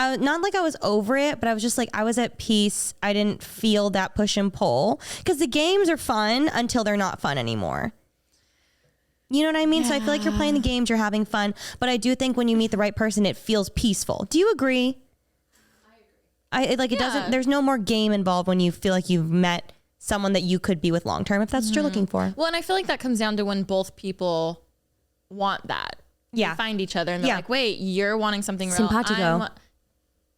Not like I was over it, but I was just like, I was at peace. I didn't feel that push and pull, because the games are fun until they're not fun anymore. You know what I mean? Yeah. So I feel like you're playing the games, you're having fun, but I do think when you meet the right person, it feels peaceful. Do you agree? I agree. It doesn't, there's no more game involved when you feel like you've met someone that you could be with long term, if that's what you're looking for. Well, and I feel like that comes down to when both people want that. Yeah. They find each other and they're like, wait, you're wanting something real. Simpatico.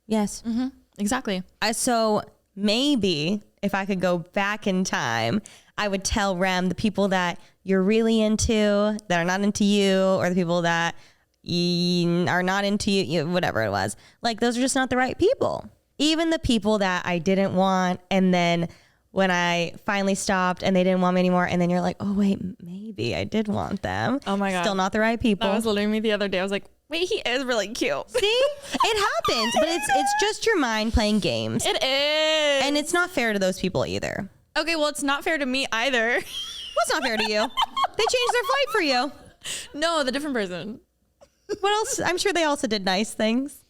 Yes. Mm-hmm. Exactly. So maybe if I could go back in time, I would tell Rem the people that you're really into, that are not into you, or the people that are not into you, whatever it was. Like, those are just not the right people. Even the people that I didn't want, and then when I finally stopped and they didn't want me anymore, and then you're like, oh wait, maybe I did want them. Oh my God. Still not the right people. That was literally me the other day. I was like, wait, he is really cute. See? It happens, but it's just your mind playing games. It is. And it's not fair to those people either. Okay, well, it's not fair to me either. What's not fair to you? They changed their flight for you. No, the different person. What else? I'm sure they also did nice things.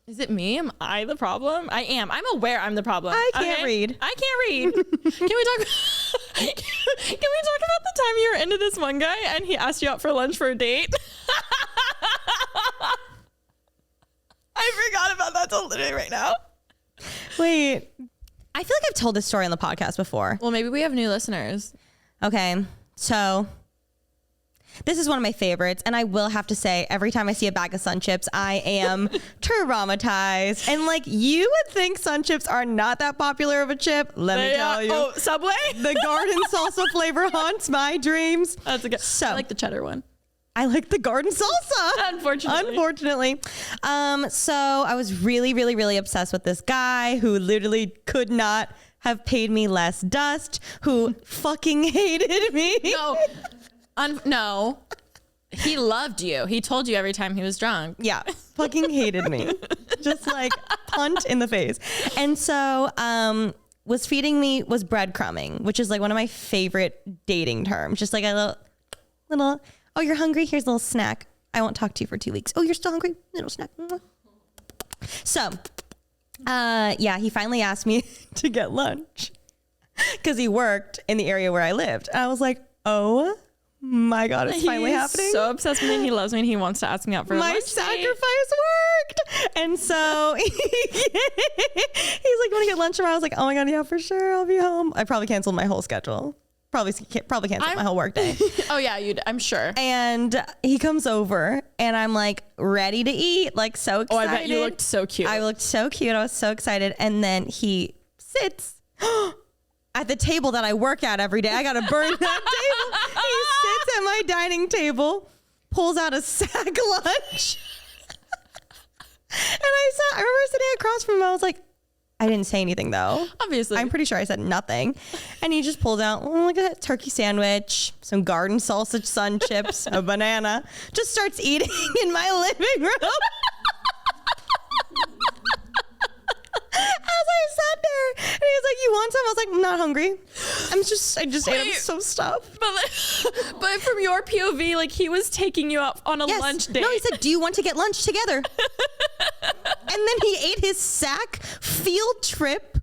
Is it me? Am I the problem? I am. I'm aware I'm the problem. I can't read. I can't read. Can we talk about the time you were into this one guy and he asked you out for lunch for a date? I forgot about that till literally right now. Wait. I feel like I've told this story on the podcast before. Well, maybe we have new listeners. Okay. So this is one of my favorites, and I will have to say, every time I see a bag of Sun Chips, I am traumatized. And like, you would think Sun Chips are not that popular of a chip. Let me tell you. Oh, Subway? The garden salsa flavor haunts my dreams. That's a good. So I like the cheddar one. I like the garden salsa. Unfortunately. So I was really, really, really obsessed with this guy who literally could not have paid me less dust, who fucking hated me. No, he loved you. He told you every time he was drunk. Yeah, fucking hated me. Just like punt in the face. And so was feeding me, was breadcrumbing, which is like one of my favorite dating terms. Just like a little, oh, you're hungry? Here's a little snack. I won't talk to you for 2 weeks. Oh, you're still hungry? Little snack. So, yeah, he finally asked me to get lunch because he worked in the area where I lived. And I was like, oh my God, it's finally happening. He's so obsessed with me. He loves me and he wants to ask me out for lunch. My sacrifice worked. And so he's like, want to get lunch tomorrow? I was like, oh my God, yeah, for sure. I'll be home. I probably canceled my whole schedule. Probably canceled my whole work day. Oh yeah, I'm sure. And he comes over and I'm like ready to eat, like so excited. Oh, I bet you looked so cute. I looked so cute. I was so excited. And then he sits at the table that I work at every day. I got to burn that table. He sits at my dining table, pulls out a sack lunch. And I remember sitting across from him. I was like, I didn't say anything though. Obviously. I'm pretty sure I said nothing. And he just pulled out, look at that turkey sandwich, some garden sausage sun chips, a banana, just starts eating in my living room. As I sat there, and he was like, you want some? I was like, I'm not hungry. I just ate up some stuff. But from your POV, like he was taking you out on a lunch date. No, he said, do you want to get lunch together? And then he ate his sack field trip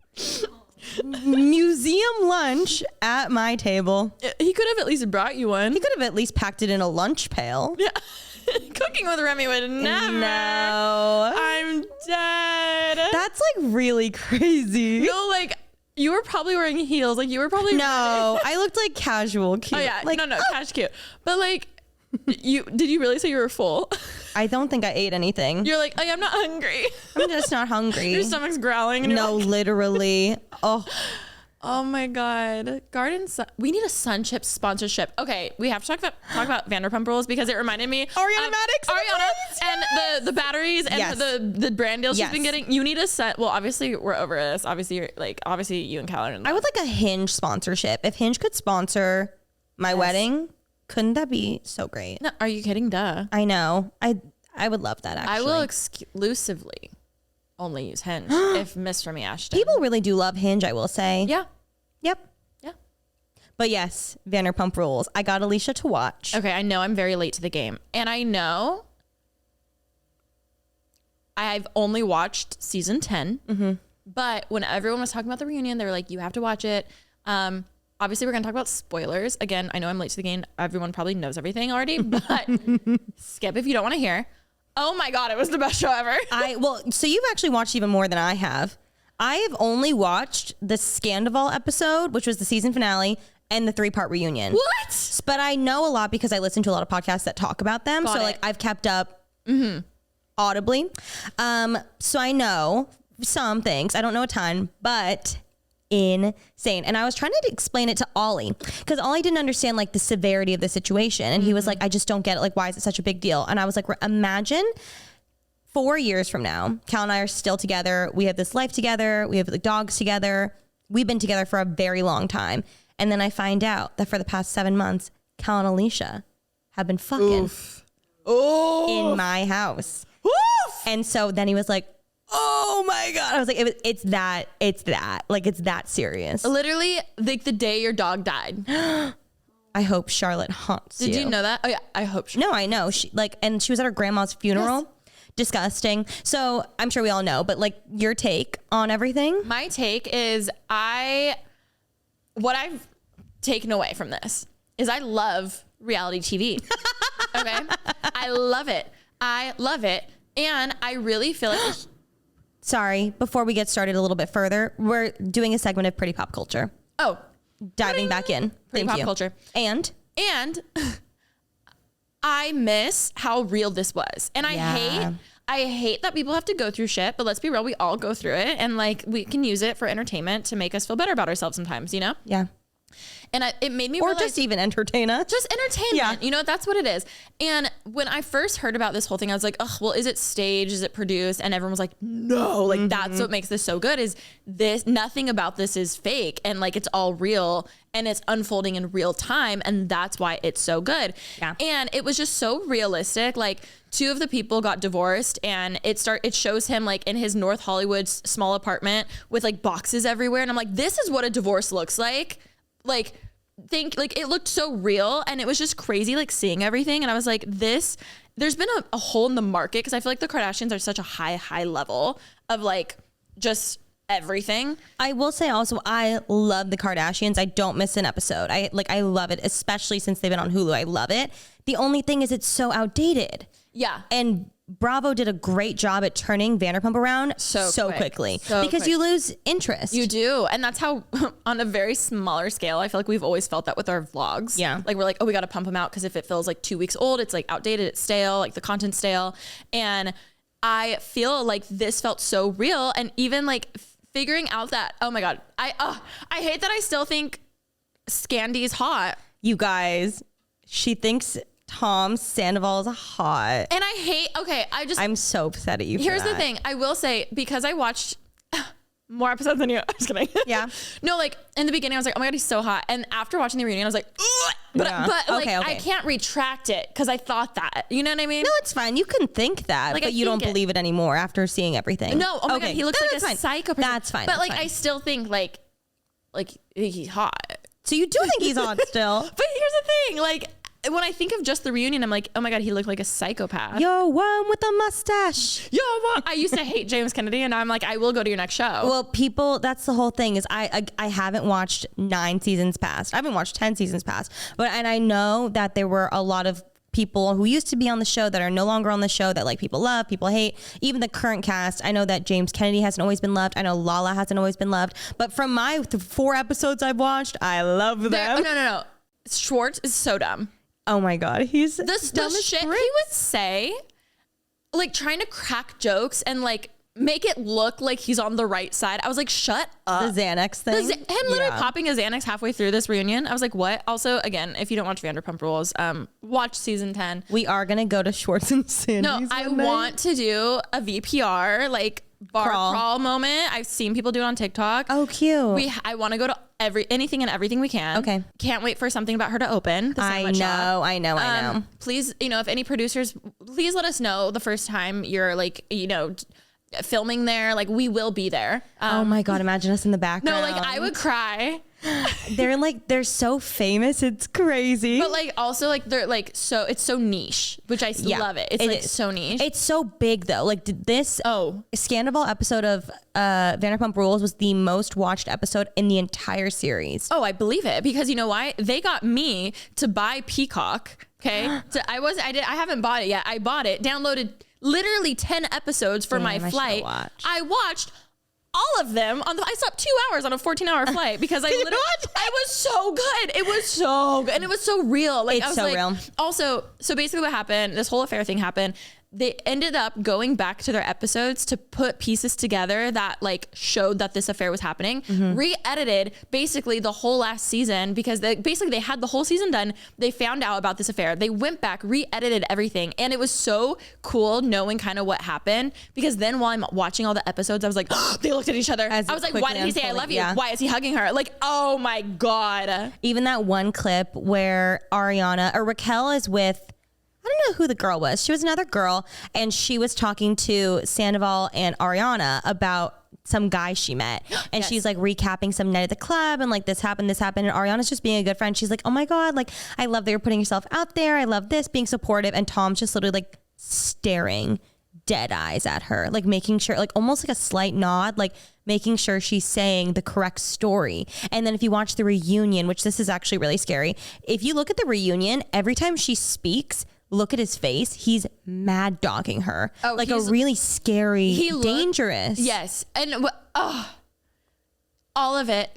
museum lunch at my table. He could have at least brought you one. He could have at least packed it in a lunch pail. Yeah. Cooking with Remi would never. No. I'm dead. That's like really crazy. No, like you were probably wearing heels. Like you were probably No, I looked like casual cute. Oh yeah, like, no, cash cute. But like, did you really say you were full? I don't think I ate anything. You're like, I'm not hungry. I'm just not hungry. Your stomach's growling. And No, literally. Oh my God. We need a Sun Chip sponsorship. Okay, we have to talk about Vanderpump Rules because it reminded me Ariana and the batteries and the brand deals she's been getting. You need a set. Well, obviously we're over this. Obviously you and Callan. I would like a Hinge sponsorship. If Hinge could sponsor my wedding, couldn't that be so great? No, are you kidding? Duh. I know. I would love that actually. I will exclusively only use Hinge if Miss Remi Ashton. People really do love Hinge, I will say. Yeah. Yep. Yeah. But yes, Vanderpump Rules. I got Alisha to watch. Okay, I know I'm very late to the game. And I know I've only watched season 10. Mm-hmm. But when everyone was talking about the reunion, they were like, you have to watch it. Obviously, we're going to talk about spoilers. Again, I know I'm late to the game. Everyone probably knows everything already. But skip if you don't want to hear. Oh my God, it was the best show ever. So you've actually watched even more than I have. I have only watched the Scandival episode, which was the season finale, and the 3-part reunion. What? But I know a lot because I listen to a lot of podcasts that talk about them. Got so it. like I've kept up audibly. So I know some things. I don't know a ton, but insane. And I was trying to explain it to Ollie because Ollie didn't understand like the severity of the situation. And he was like, I just don't get it. Like, why is it such a big deal? And I was like, imagine 4 years from now, Cal and I are still together. We have this life together. We have the dogs together. We've been together for a very long time. And then I find out that for the past 7 months, Cal and Alisha have been fucking in my house. Oof. And so then he was like, oh my God. I was like, it's that, like, it's that serious. Literally, like the day your dog died. I hope Charlotte haunts you. Did you know that? Oh yeah, I hope. No, I know. And she was at her grandma's funeral. Yes. Disgusting. So I'm sure we all know, but like your take on everything. My take is what I've taken away from this is I love reality TV. Okay. I love it. And I really feel like sorry, before we get started a little bit further, we're doing a segment of Pretty Pop Culture. Oh, diving back in. Pretty Pop Culture. And I miss how real this was. And I hate that people have to go through shit, but let's be real, we all go through it and like we can use it for entertainment to make us feel better about ourselves sometimes, you know? Yeah. And it made me realize, just even entertain us. Just entertainment. Yeah. You know, that's what it is. And when I first heard about this whole thing, I was like, oh, well, is it staged? Is it produced? And everyone was like, no, like that's what makes this so good is this, nothing about this is fake. And like, it's all real and it's unfolding in real time. And that's why it's so good. Yeah. And it was just so realistic. Like 2 of the people got divorced and it shows him like in his North Hollywood small apartment with like boxes everywhere. And I'm like, this is what a divorce looks like. Like it looked so real and it was just crazy like seeing everything. And I was like, there's been a hole in the market because I feel like the Kardashians are such a high level of like just everything. I will say also, I love the Kardashians. I don't miss an episode. I love it, especially since they've been on Hulu. I love it. The only thing is it's so outdated. Yeah. And Bravo did a great job at turning Vanderpump around so quickly because you lose interest. You do. And that's how, on a very smaller scale, I feel like we've always felt that with our vlogs. Yeah. Like we're like, oh, we got to pump them out because if it feels like 2 weeks old, it's like outdated, it's stale, like the content's stale. And I feel like this felt so real. And even like figuring out that, oh my God, I hate that I still think Scandy's hot. You guys, she thinks Tom Sandoval is hot. And I'm so upset at you. Here's the thing. I will say, because I watched more episodes than you. I'm just kidding. Yeah. No, like in the beginning, I was like, oh my God, he's so hot. And after watching the reunion, I was like, ugh! But like, okay. I can't retract it because I thought that. You know what I mean? No, it's fine. You can think that, Like, but you don't believe it anymore after seeing everything. No, oh my God, he looks like a psychopath. That's fine. But that's like, fine. I still think like he's hot. So you do think he's hot still? But here's the thing, like, when I think of just the reunion, I'm like, oh my God, he looked like a psychopath. Yo, one with a mustache. Yo, what? I used to hate James Kennedy, and I'm like, I will go to your next show. Well, that's the whole thing is I haven't watched 9 seasons past. I haven't watched 10 seasons past. And I know that there were a lot of people who used to be on the show that are no longer on the show that like people love, people hate. Even the current cast, I know that James Kennedy hasn't always been loved. I know Lala hasn't always been loved. But from my 4 episodes I've watched, I love them. No. Schwartz is so dumb. Oh my God, he's the shit he would say, like trying to crack jokes and like make it look like he's on the right side. I was like, shut up. The Xanax thing. Him literally popping a Xanax halfway through this reunion. I was like, what? Also, again, if you don't watch Vanderpump Rules, watch season 10. We are gonna go to Schwartz and Sandy's. No, I want to do a VPR like bar crawl moment. I've seen people do it on TikTok. Oh, cute. I want to go to anything and everything we can. Okay. Can't wait for something about her to open. I know. Please, if any producers, please let us know the first time you're like, filming there. Like, we will be there. Oh my God, imagine us in the background. No, like I would cry. They're so famous. It's crazy. But like also like they're like it's so niche, which I love it. It's like so niche. It's so big though. Like this Scandal episode of Vanderpump Rules was the most watched episode in the entire series. Oh, I believe it because you know why? They got me to buy Peacock. Okay. So I haven't bought it yet. I bought it, downloaded literally 10 episodes for my flight. I watched all of them I slept 2 hours on a 14-hour flight because I was so good. It was so good. And it was so real. Like, it's I was so like, real. Also, so basically what happened, this whole affair thing happened. They ended up going back to their episodes to put pieces together that like showed that this affair was happening, re-edited basically the whole last season because they had the whole season done. They found out about this affair. They went back, re-edited everything. And it was so cool knowing kind of what happened because then while I'm watching all the episodes, I was like, they looked at each other. I was like, why did he say I love you? Why is he hugging her? Like, oh my God. Even that one clip where Raquel is with, I don't know who the girl was. She was another girl, and she was talking to Sandoval and Ariana about some guy she met. And she's like recapping some night at the club and like this happened. And Ariana's just being a good friend. She's like, oh my God, like I love that you're putting yourself out there. I love this, being supportive. And Tom's just literally like staring dead eyes at her, like making sure, like almost like a slight nod, like making sure she's saying the correct story. And then if you watch the reunion, which this is actually really scary, if you look at the reunion, every time she speaks, look at his face. He's mad dogging her. Like a really scary, dangerous. Yes. And all of it.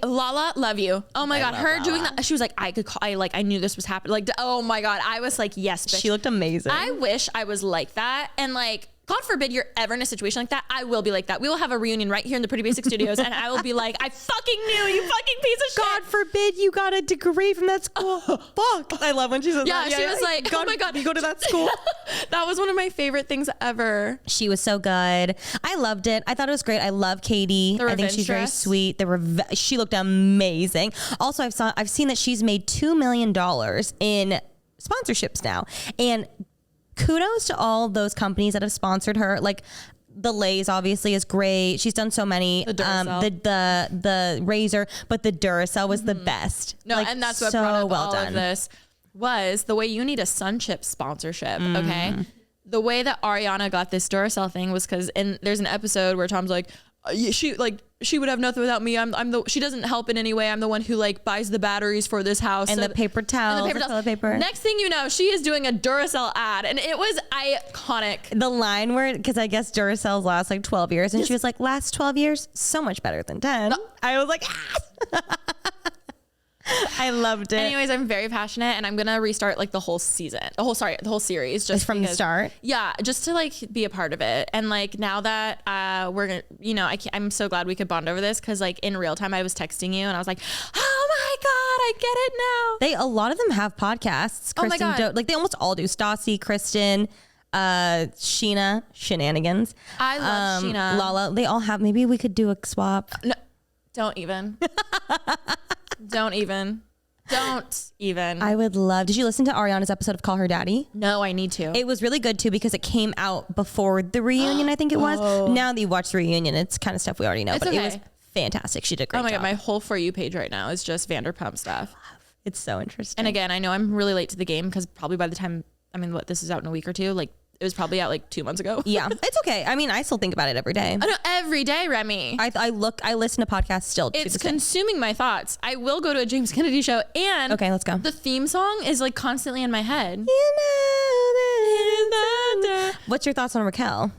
Lala, love you. Oh my God. Her Lala. Doing that. She was like, I knew this was happening. Like, oh my God. I was like, yes, bitch. She looked amazing. I wish I was like that. And like, God forbid you're ever in a situation like that. I will be like that. We will have a reunion right here in the Pretty Basic Studios, and I will be like, I fucking knew, you fucking piece of shit. God forbid you got a degree from that school. Fuck. I love when she says that. Yeah, she was like, oh my God. You go to that school? That was one of my favorite things ever. She was so good. I loved it. I thought it was great. I love Katie. I think she's very sweet. She looked amazing. Also, I've seen that she's made $2 million in sponsorships now. And kudos to all those companies that have sponsored her. Like the Lay's obviously is great. She's done so many. The Duracell. The Razor, but the Duracell was the best. No, like, and that's what so brought up well all done. Of this was the way you need a Sunchip sponsorship. Okay, the way that Ariana got this Duracell thing was because there's an episode where Tom's like, she would have nothing without me. She doesn't help in any way. I'm the one who like buys the batteries for this house and the paper towels, and the toilet paper. Next thing you know, she is doing a Duracell ad, and it was iconic. The line where, because I guess Duracells last like 12 years, and she was like, last 12 years, so much better than 10. I was like, I loved it. Anyways, I'm very passionate, and I'm gonna restart like the whole series just from the start. Yeah, just to like be a part of it. And like now that we're gonna, you know, I'm so glad we could bond over this, because like in real time I was texting you and I was like, oh my god, I get it now. A lot of them have podcasts. Oh my God. Like they almost all do. Stassi, Kristen, Sheena, Shenanigans. I love Sheena. Lala. They all have. Maybe we could do a swap. No, don't even. Don't even. I would love. Did you listen to Ariana's episode of Call Her Daddy? No, I need to. It was really good too, because it came out before the reunion. I think it was. Now that you watch the reunion, it's kind of stuff we already know. It's but okay. It was fantastic. She did a great job. Oh my God, my whole For You page right now is just Vanderpump stuff. It's so interesting. And again, I know I'm really late to the game, because probably by the time, this is out in a week or two, like it was probably out like 2 months ago. Yeah, it's okay. I mean, I still think about it every day. I know, every day, Remi. I listen to podcasts still. It's consuming my thoughts. I will go to a James Kennedy show, and okay, let's go. The theme song is like constantly in my head. What's your thoughts on Raquel?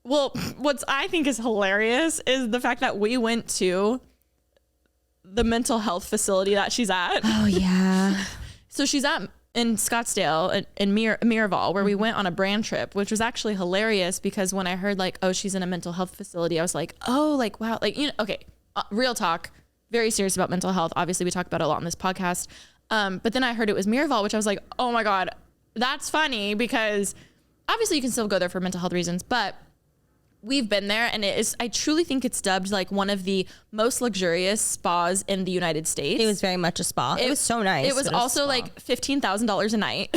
Well, what I think is hilarious is the fact that we went to the mental health facility that she's at. Oh yeah. So she's in Scottsdale in Miraval, where we went on a brand trip, which was actually hilarious, because when I heard like, oh, she's in a mental health facility, I was like, oh, like, wow. Like, you know, okay. Real talk, very serious about mental health. Obviously we talk about it a lot on this podcast. But then I heard it was Miraval, which I was like, oh my God, that's funny, because obviously you can still go there for mental health reasons, but we've been there, and I truly think it's dubbed like one of the most luxurious spas in the United States. It was very much a spa. It was so nice. It was also like $15,000 a night.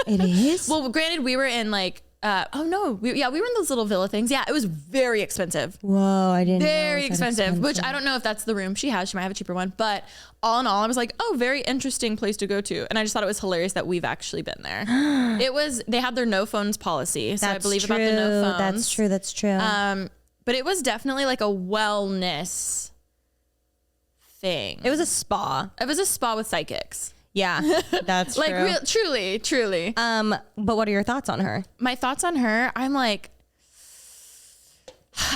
It is? Well, granted, we were in like, we were in those little villa things. Yeah, it was very expensive. Whoa, I didn't know. Very expensive, which I don't know if that's the room she has. She might have a cheaper one. But all in all, I was like, oh, very interesting place to go to. And I just thought it was hilarious that we've actually been there. They had their no phones policy. So I believe about the no phones. That's true. But it was definitely like a wellness thing. It was a spa. It was a spa with psychics. Yeah, that's like true. Truly. But what are your thoughts on her? My thoughts on her, I'm like,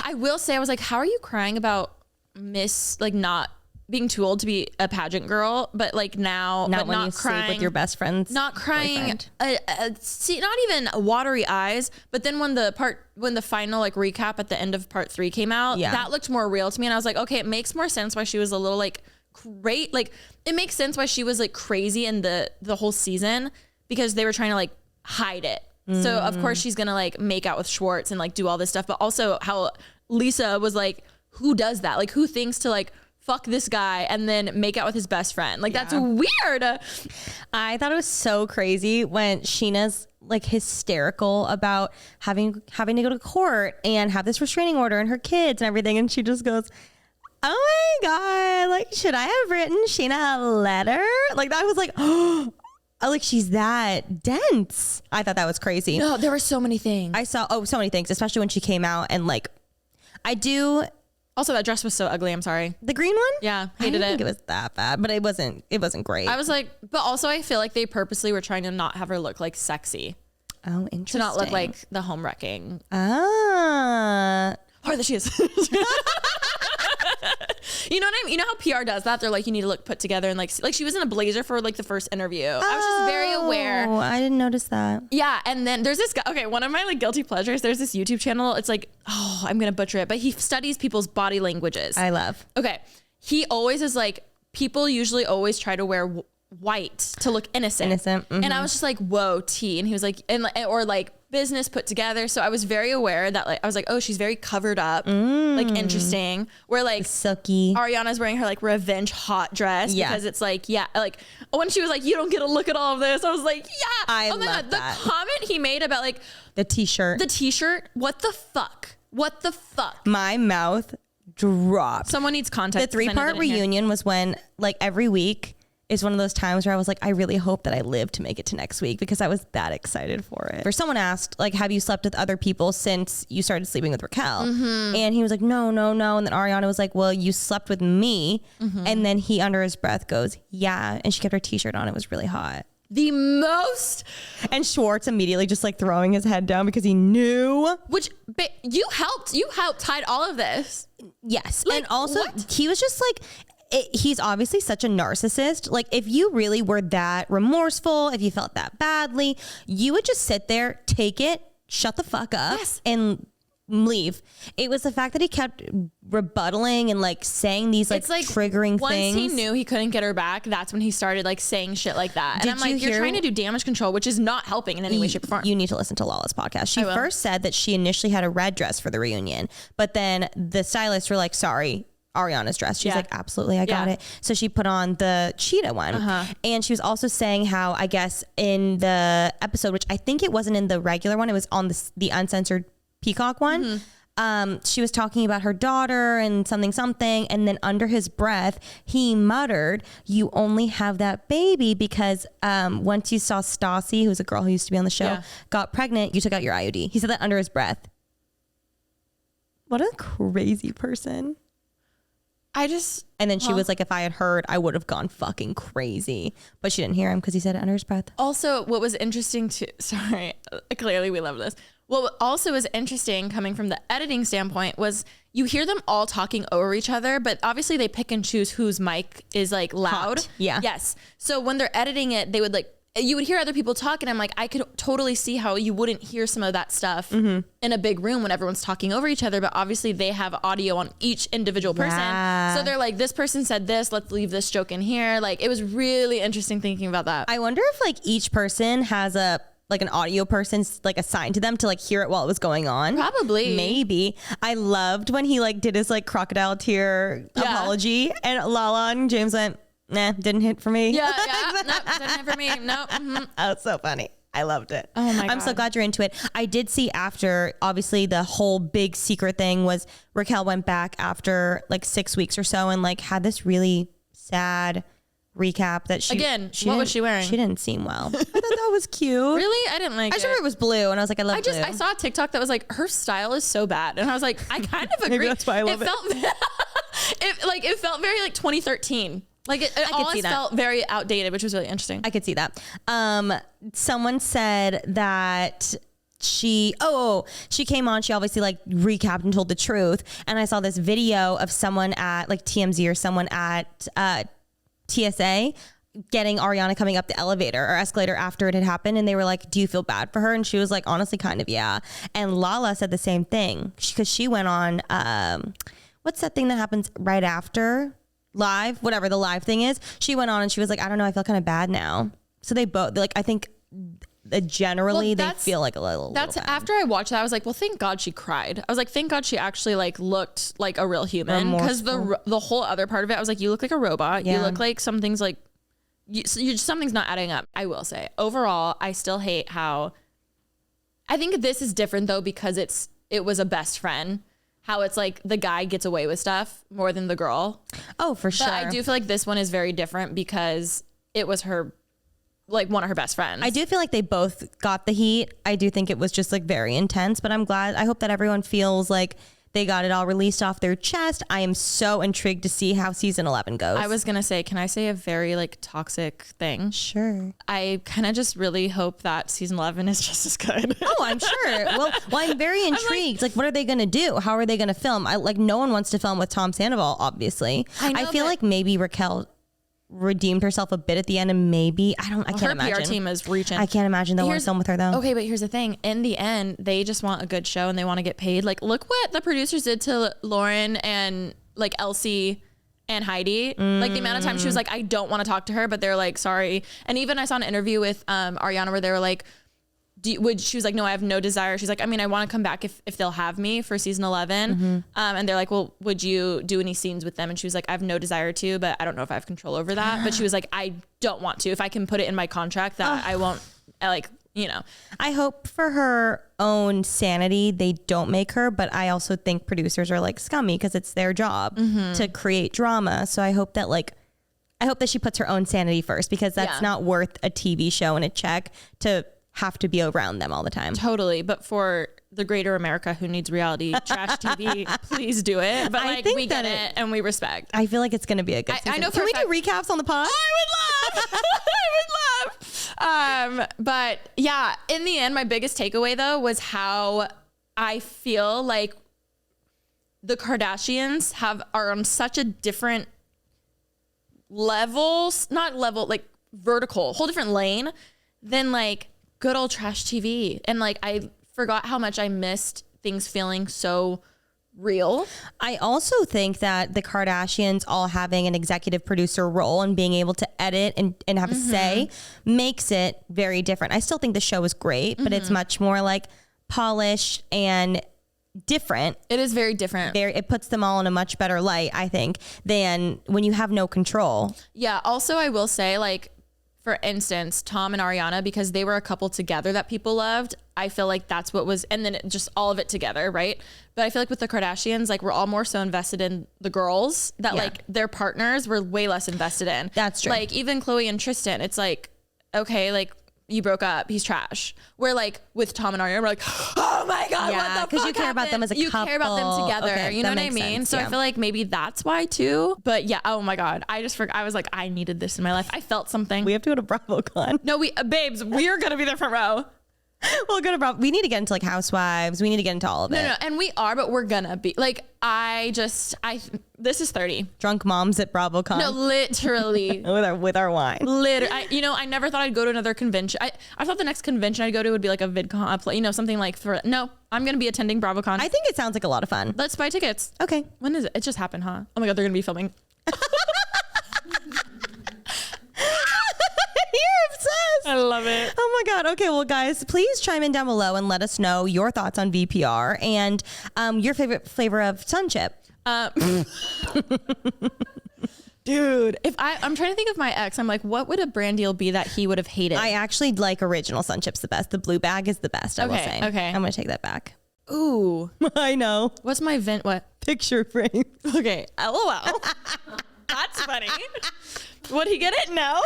I will say, I was like, how are you crying about not being too old to be a pageant girl, but like now, not but when not you crying sleep with your best friend's not crying, not even watery eyes, but then when the final like recap at the end of part 3 came out, that looked more real to me, and I was like, okay, it makes more sense why she was a little like great, like it makes sense why she was like crazy in the whole season, because they were trying to like hide it. So of course she's gonna like make out with Schwartz and like do all this stuff, but also how Lisa was like, who does that? Like who thinks to like fuck this guy and then make out with his best friend? Like that's weird. I thought it was so crazy when Sheena's like hysterical about having to go to court and have this restraining order and her kids and everything, and she just goes, oh my God, like, should I have written Sheena a letter? Like, I was like, oh, like, she's that dense. I thought that was crazy. No, there were so many things. I saw, so many things, especially when she came out, and like, also, that dress was so ugly. I'm sorry. The green one? Yeah, hated it. I didn't think it was that bad, but it wasn't great. I was like, but also I feel like they purposely were trying to not have her look like sexy. Oh, interesting. To not look like the home wrecking. Ah. Hard that she is. You know what I mean? You know how PR does that? They're like, you need to look put together, and like she was in a blazer for like the first interview. I was just very aware. Oh, I didn't notice that. Yeah, and then there's this guy. Okay, one of my like guilty pleasures. There's this YouTube channel. It's like, oh, I'm gonna butcher it, but he studies people's body languages. I love. Okay, he always is like, people usually always try to wear white to look innocent. Mm-hmm. And I was just like, whoa, T. And he was like, or like business put together. So I was very aware that like, I was like, oh, she's very covered up, like interesting. Where like silky Ariana's wearing her like revenge hot dress because it's like, like when she was like, you don't get to look at all of this, I was like, I oh my love God, that. the comment he made about like the t-shirt, what the fuck, my mouth dropped. Someone needs context. The 3-part reunion was when like every week is one of those times where I was like, I really hope that I live to make it to next week because I was that excited for it. Or someone asked, like, have you slept with other people since you started sleeping with Raquel? And he was like, no. And then Ariana was like, well, you slept with me. And then he under his breath goes, yeah. And she kept her t-shirt on. It was really hot. The most. And Schwartz immediately just like throwing his head down because he knew. Which you helped hide all of this. Yes. Like, and also what? he was just like, he's obviously such a narcissist. Like if you really were that remorseful, if you felt that badly, you would just sit there, take it, shut the fuck up and leave. It was the fact that he kept rebuttaling and like saying these like triggering once things. Once he knew he couldn't get her back, that's when he started like saying shit like that. And I'm like, you're trying to do damage control, which is not helping in any way, shape, or form. You need to listen to Lala's podcast. She first said that she initially had a red dress for the reunion, but then the stylists were like, sorry, Ariana's dress. She's like, absolutely, I got it. So she put on the cheetah one. And she was also saying how, I guess in the episode, which I think it wasn't in the regular one, it was on the uncensored Peacock one. She was talking about her daughter and something. And then under his breath, he muttered, you only have that baby because once you saw Stassi, who's a girl who used to be on the show, got pregnant, you took out your IUD. He said that under his breath. What a crazy person. And then she was like, if I had heard, I would have gone fucking crazy. But she didn't hear him because he said it under his breath. Also, what was interesting clearly we love this. What also was interesting coming from the editing standpoint was you hear them all talking over each other, but obviously they pick and choose whose mic is like loud. Hot. Yeah. Yes. So when they're editing it, they would like, you would hear other people talk and I'm like, I could totally see how you wouldn't hear some of that stuff in a big room when everyone's talking over each other, but obviously they have audio on each individual person. So they're like, this person said this, let's leave this joke in here. Like it was really interesting thinking about that. I wonder if like each person has an audio person like assigned to them to like hear it while it was going on. Probably. Maybe. I loved when he like did his like crocodile tear apology and Lala and James went, nah, didn't hit for me. Yeah. Nope, didn't hit for me. Nope. Oh, it's so funny. I loved it. Oh my God. I'm so glad you're into it. I did see after, obviously the whole big secret thing was Raquel went back after like 6 weeks or so and like had this really sad recap that she what was she wearing? She didn't seem well. I thought that was cute. Really? I didn't like it. I just remember it was blue and I was like, I love blue. I saw a TikTok that was like, her style is so bad. And I was like, I kind of agree. Maybe that's why I love it. It felt very like 2013. Like it always felt very outdated, which was really interesting. I could see that. Someone said that she came on, she obviously like recapped and told the truth. And I saw this video of someone at like TMZ or someone at TSA getting Ariana coming up the elevator or escalator after it had happened. And they were like, do you feel bad for her? And she was like, honestly, kind of, yeah. And Lala said the same thing because she went on, what's that thing that happens right after live, whatever the live thing is. She went on and she was like, I don't know, I feel kind of bad now. So they both like, I think generally they feel like a little bad. After I watched that, I was like, well, thank God she cried. I was like, thank God she actually like looked like a real human, because the whole other part of it, I was like, you look like a robot. You look like something's like something's not adding up. I will say overall, I still hate how, I think this is different though, because it was a best friend. How it's like the guy gets away with stuff more than the girl. Oh, for sure. But I do feel like this one is very different because it was her, like one of her best friends. I do feel like they both got the heat. I do think it was just like very intense, but I'm glad. I hope that everyone feels like they got it all released off their chest. I am so intrigued to see how season 11 goes. I was going to say, can I say a very like toxic thing? Sure. I kind of just really hope that season 11 is just as good. Oh, I'm sure. Well, I'm very intrigued. Like, what are they going to do? How are they going to film? No one wants to film with Tom Sandoval, obviously. I feel like maybe Raquel redeemed herself a bit at the end, and maybe I can't imagine. Her PR team is reaching. I can't imagine they'll want to film with her though. Okay, but here's the thing: in the end, they just want a good show and they want to get paid. Like, look what the producers did to Lauren and like Elsie and Heidi. Like the amount of time she was like, I don't want to talk to her, but they're like, sorry. And even I saw an interview with Ariana where they were like, she was like, no, I have no desire. She's like, I mean, I want to come back if they'll have me for season 11. And they're like, well, would you do any scenes with them? And she was like, I have no desire to, but I don't know if I have control over that. But she was like, I don't want to. If I can put it in my contract that I won't, like, you know. I hope for her own sanity they don't make her, but I also think producers are like scummy because it's their job to create drama. So I hope that like I hope that she puts her own sanity first, because that's not worth a TV show and a check to have to be around them all the time. Totally. But for the greater America who needs reality trash TV, please do it. But like, we get it and we respect. I feel like it's going to be a good season. I know. Can we do recaps on the pod? I would love. I would love. But yeah, in the end, my biggest takeaway though was how I feel like the Kardashians are on such a different levels, not level, like vertical, whole different lane than like good old trash TV. And like, I forgot how much I missed things feeling so real. I also think that the Kardashians all having an executive producer role and being able to edit and have a say makes it very different. I still think the show is great, but it's much more like polished and different. It is very different. It puts them all in a much better light, I think, than when you have no control. Yeah. Also, I will say, like, for instance, Tom and Ariana, because they were a couple together that people loved, I feel like that's what was, and then it just all of it together, right? But I feel like with the Kardashians, like, we're all more so invested in the girls that like their partners were way less invested in. That's true. Like even Khloe and Tristan, it's like, okay, like, you broke up, he's trash. Where like with Tom and Ariana, we're like, oh my God, what the fuck? Because you care about them as a couple. You care about them together. Okay, you know what I makes mean? sense, So I feel like maybe that's why too. But yeah, oh my God. I just forgot. I was like, I needed this in my life. I felt something. We have to go to BravoCon. No, babes, we are going to be there front row. We'll go to Bravo. We need to get into like Housewives. We need to get into all of it. No, and we are, but we're gonna be like, this is 30. Drunk moms at BravoCon. No, literally. with our wine. Literally. I never thought I'd go to another convention. I thought the next convention I'd go to would be like a VidCon, something like no, I'm going to be attending BravoCon. I think it sounds like a lot of fun. Let's buy tickets. Okay. When is it? It just happened, huh? Oh my God, they're going to be filming. You're obsessed. I love it. Oh my God. Okay. Well, guys, please chime in down below and let us know your thoughts on VPR and your favorite flavor of Sunchip. Dude, if I'm trying to think of my ex, I'm like, what would a brand deal be that he would have hated? I actually like original Sunchips the best. The blue bag is the best, I will say. Okay. I'm going to take that back. Ooh. I know. What's my what? Picture frame. Okay. LOL. That's funny. Would he get it? No.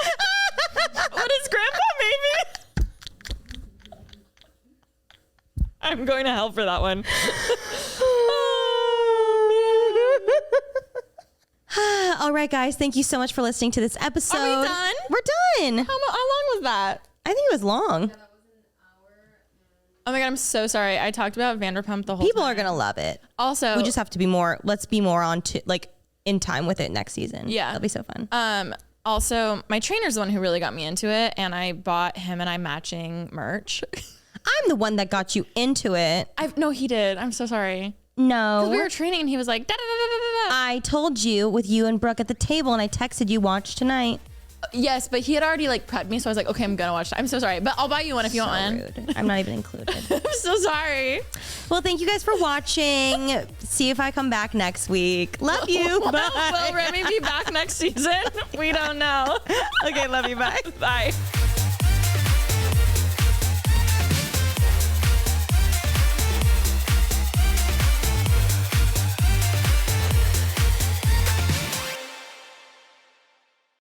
What is Grandpa, maybe? I'm going to hell for that one. All right, guys. Thank you so much for listening to this episode. Are we done? We're done. How long was that? I think it was long. Oh my God, I'm so sorry. I talked about Vanderpump the whole People time. are going to love it. Also, we just have to be more, let's be more on to like in time with it next season. Yeah. That'll be so fun. Also, my trainer's the one who really got me into it, and I bought him and I matching merch. I'm the one that got you into it. No, he did. I'm so sorry. No. Because we were training and he was like, da, da, da, da, da, da. I told you with you and Brooke at the table, and I texted you, watch tonight. Yes, but he had already like prepped me, so I was like, okay, I'm gonna watch it. I'm so sorry, but I'll buy you one if you want one. Rude. I'm not even included. I'm so sorry. Well, thank you guys for watching. See if I come back next week. Love you. Bye. Will Remi be back next season? We don't know. Okay, love you. Bye. Bye.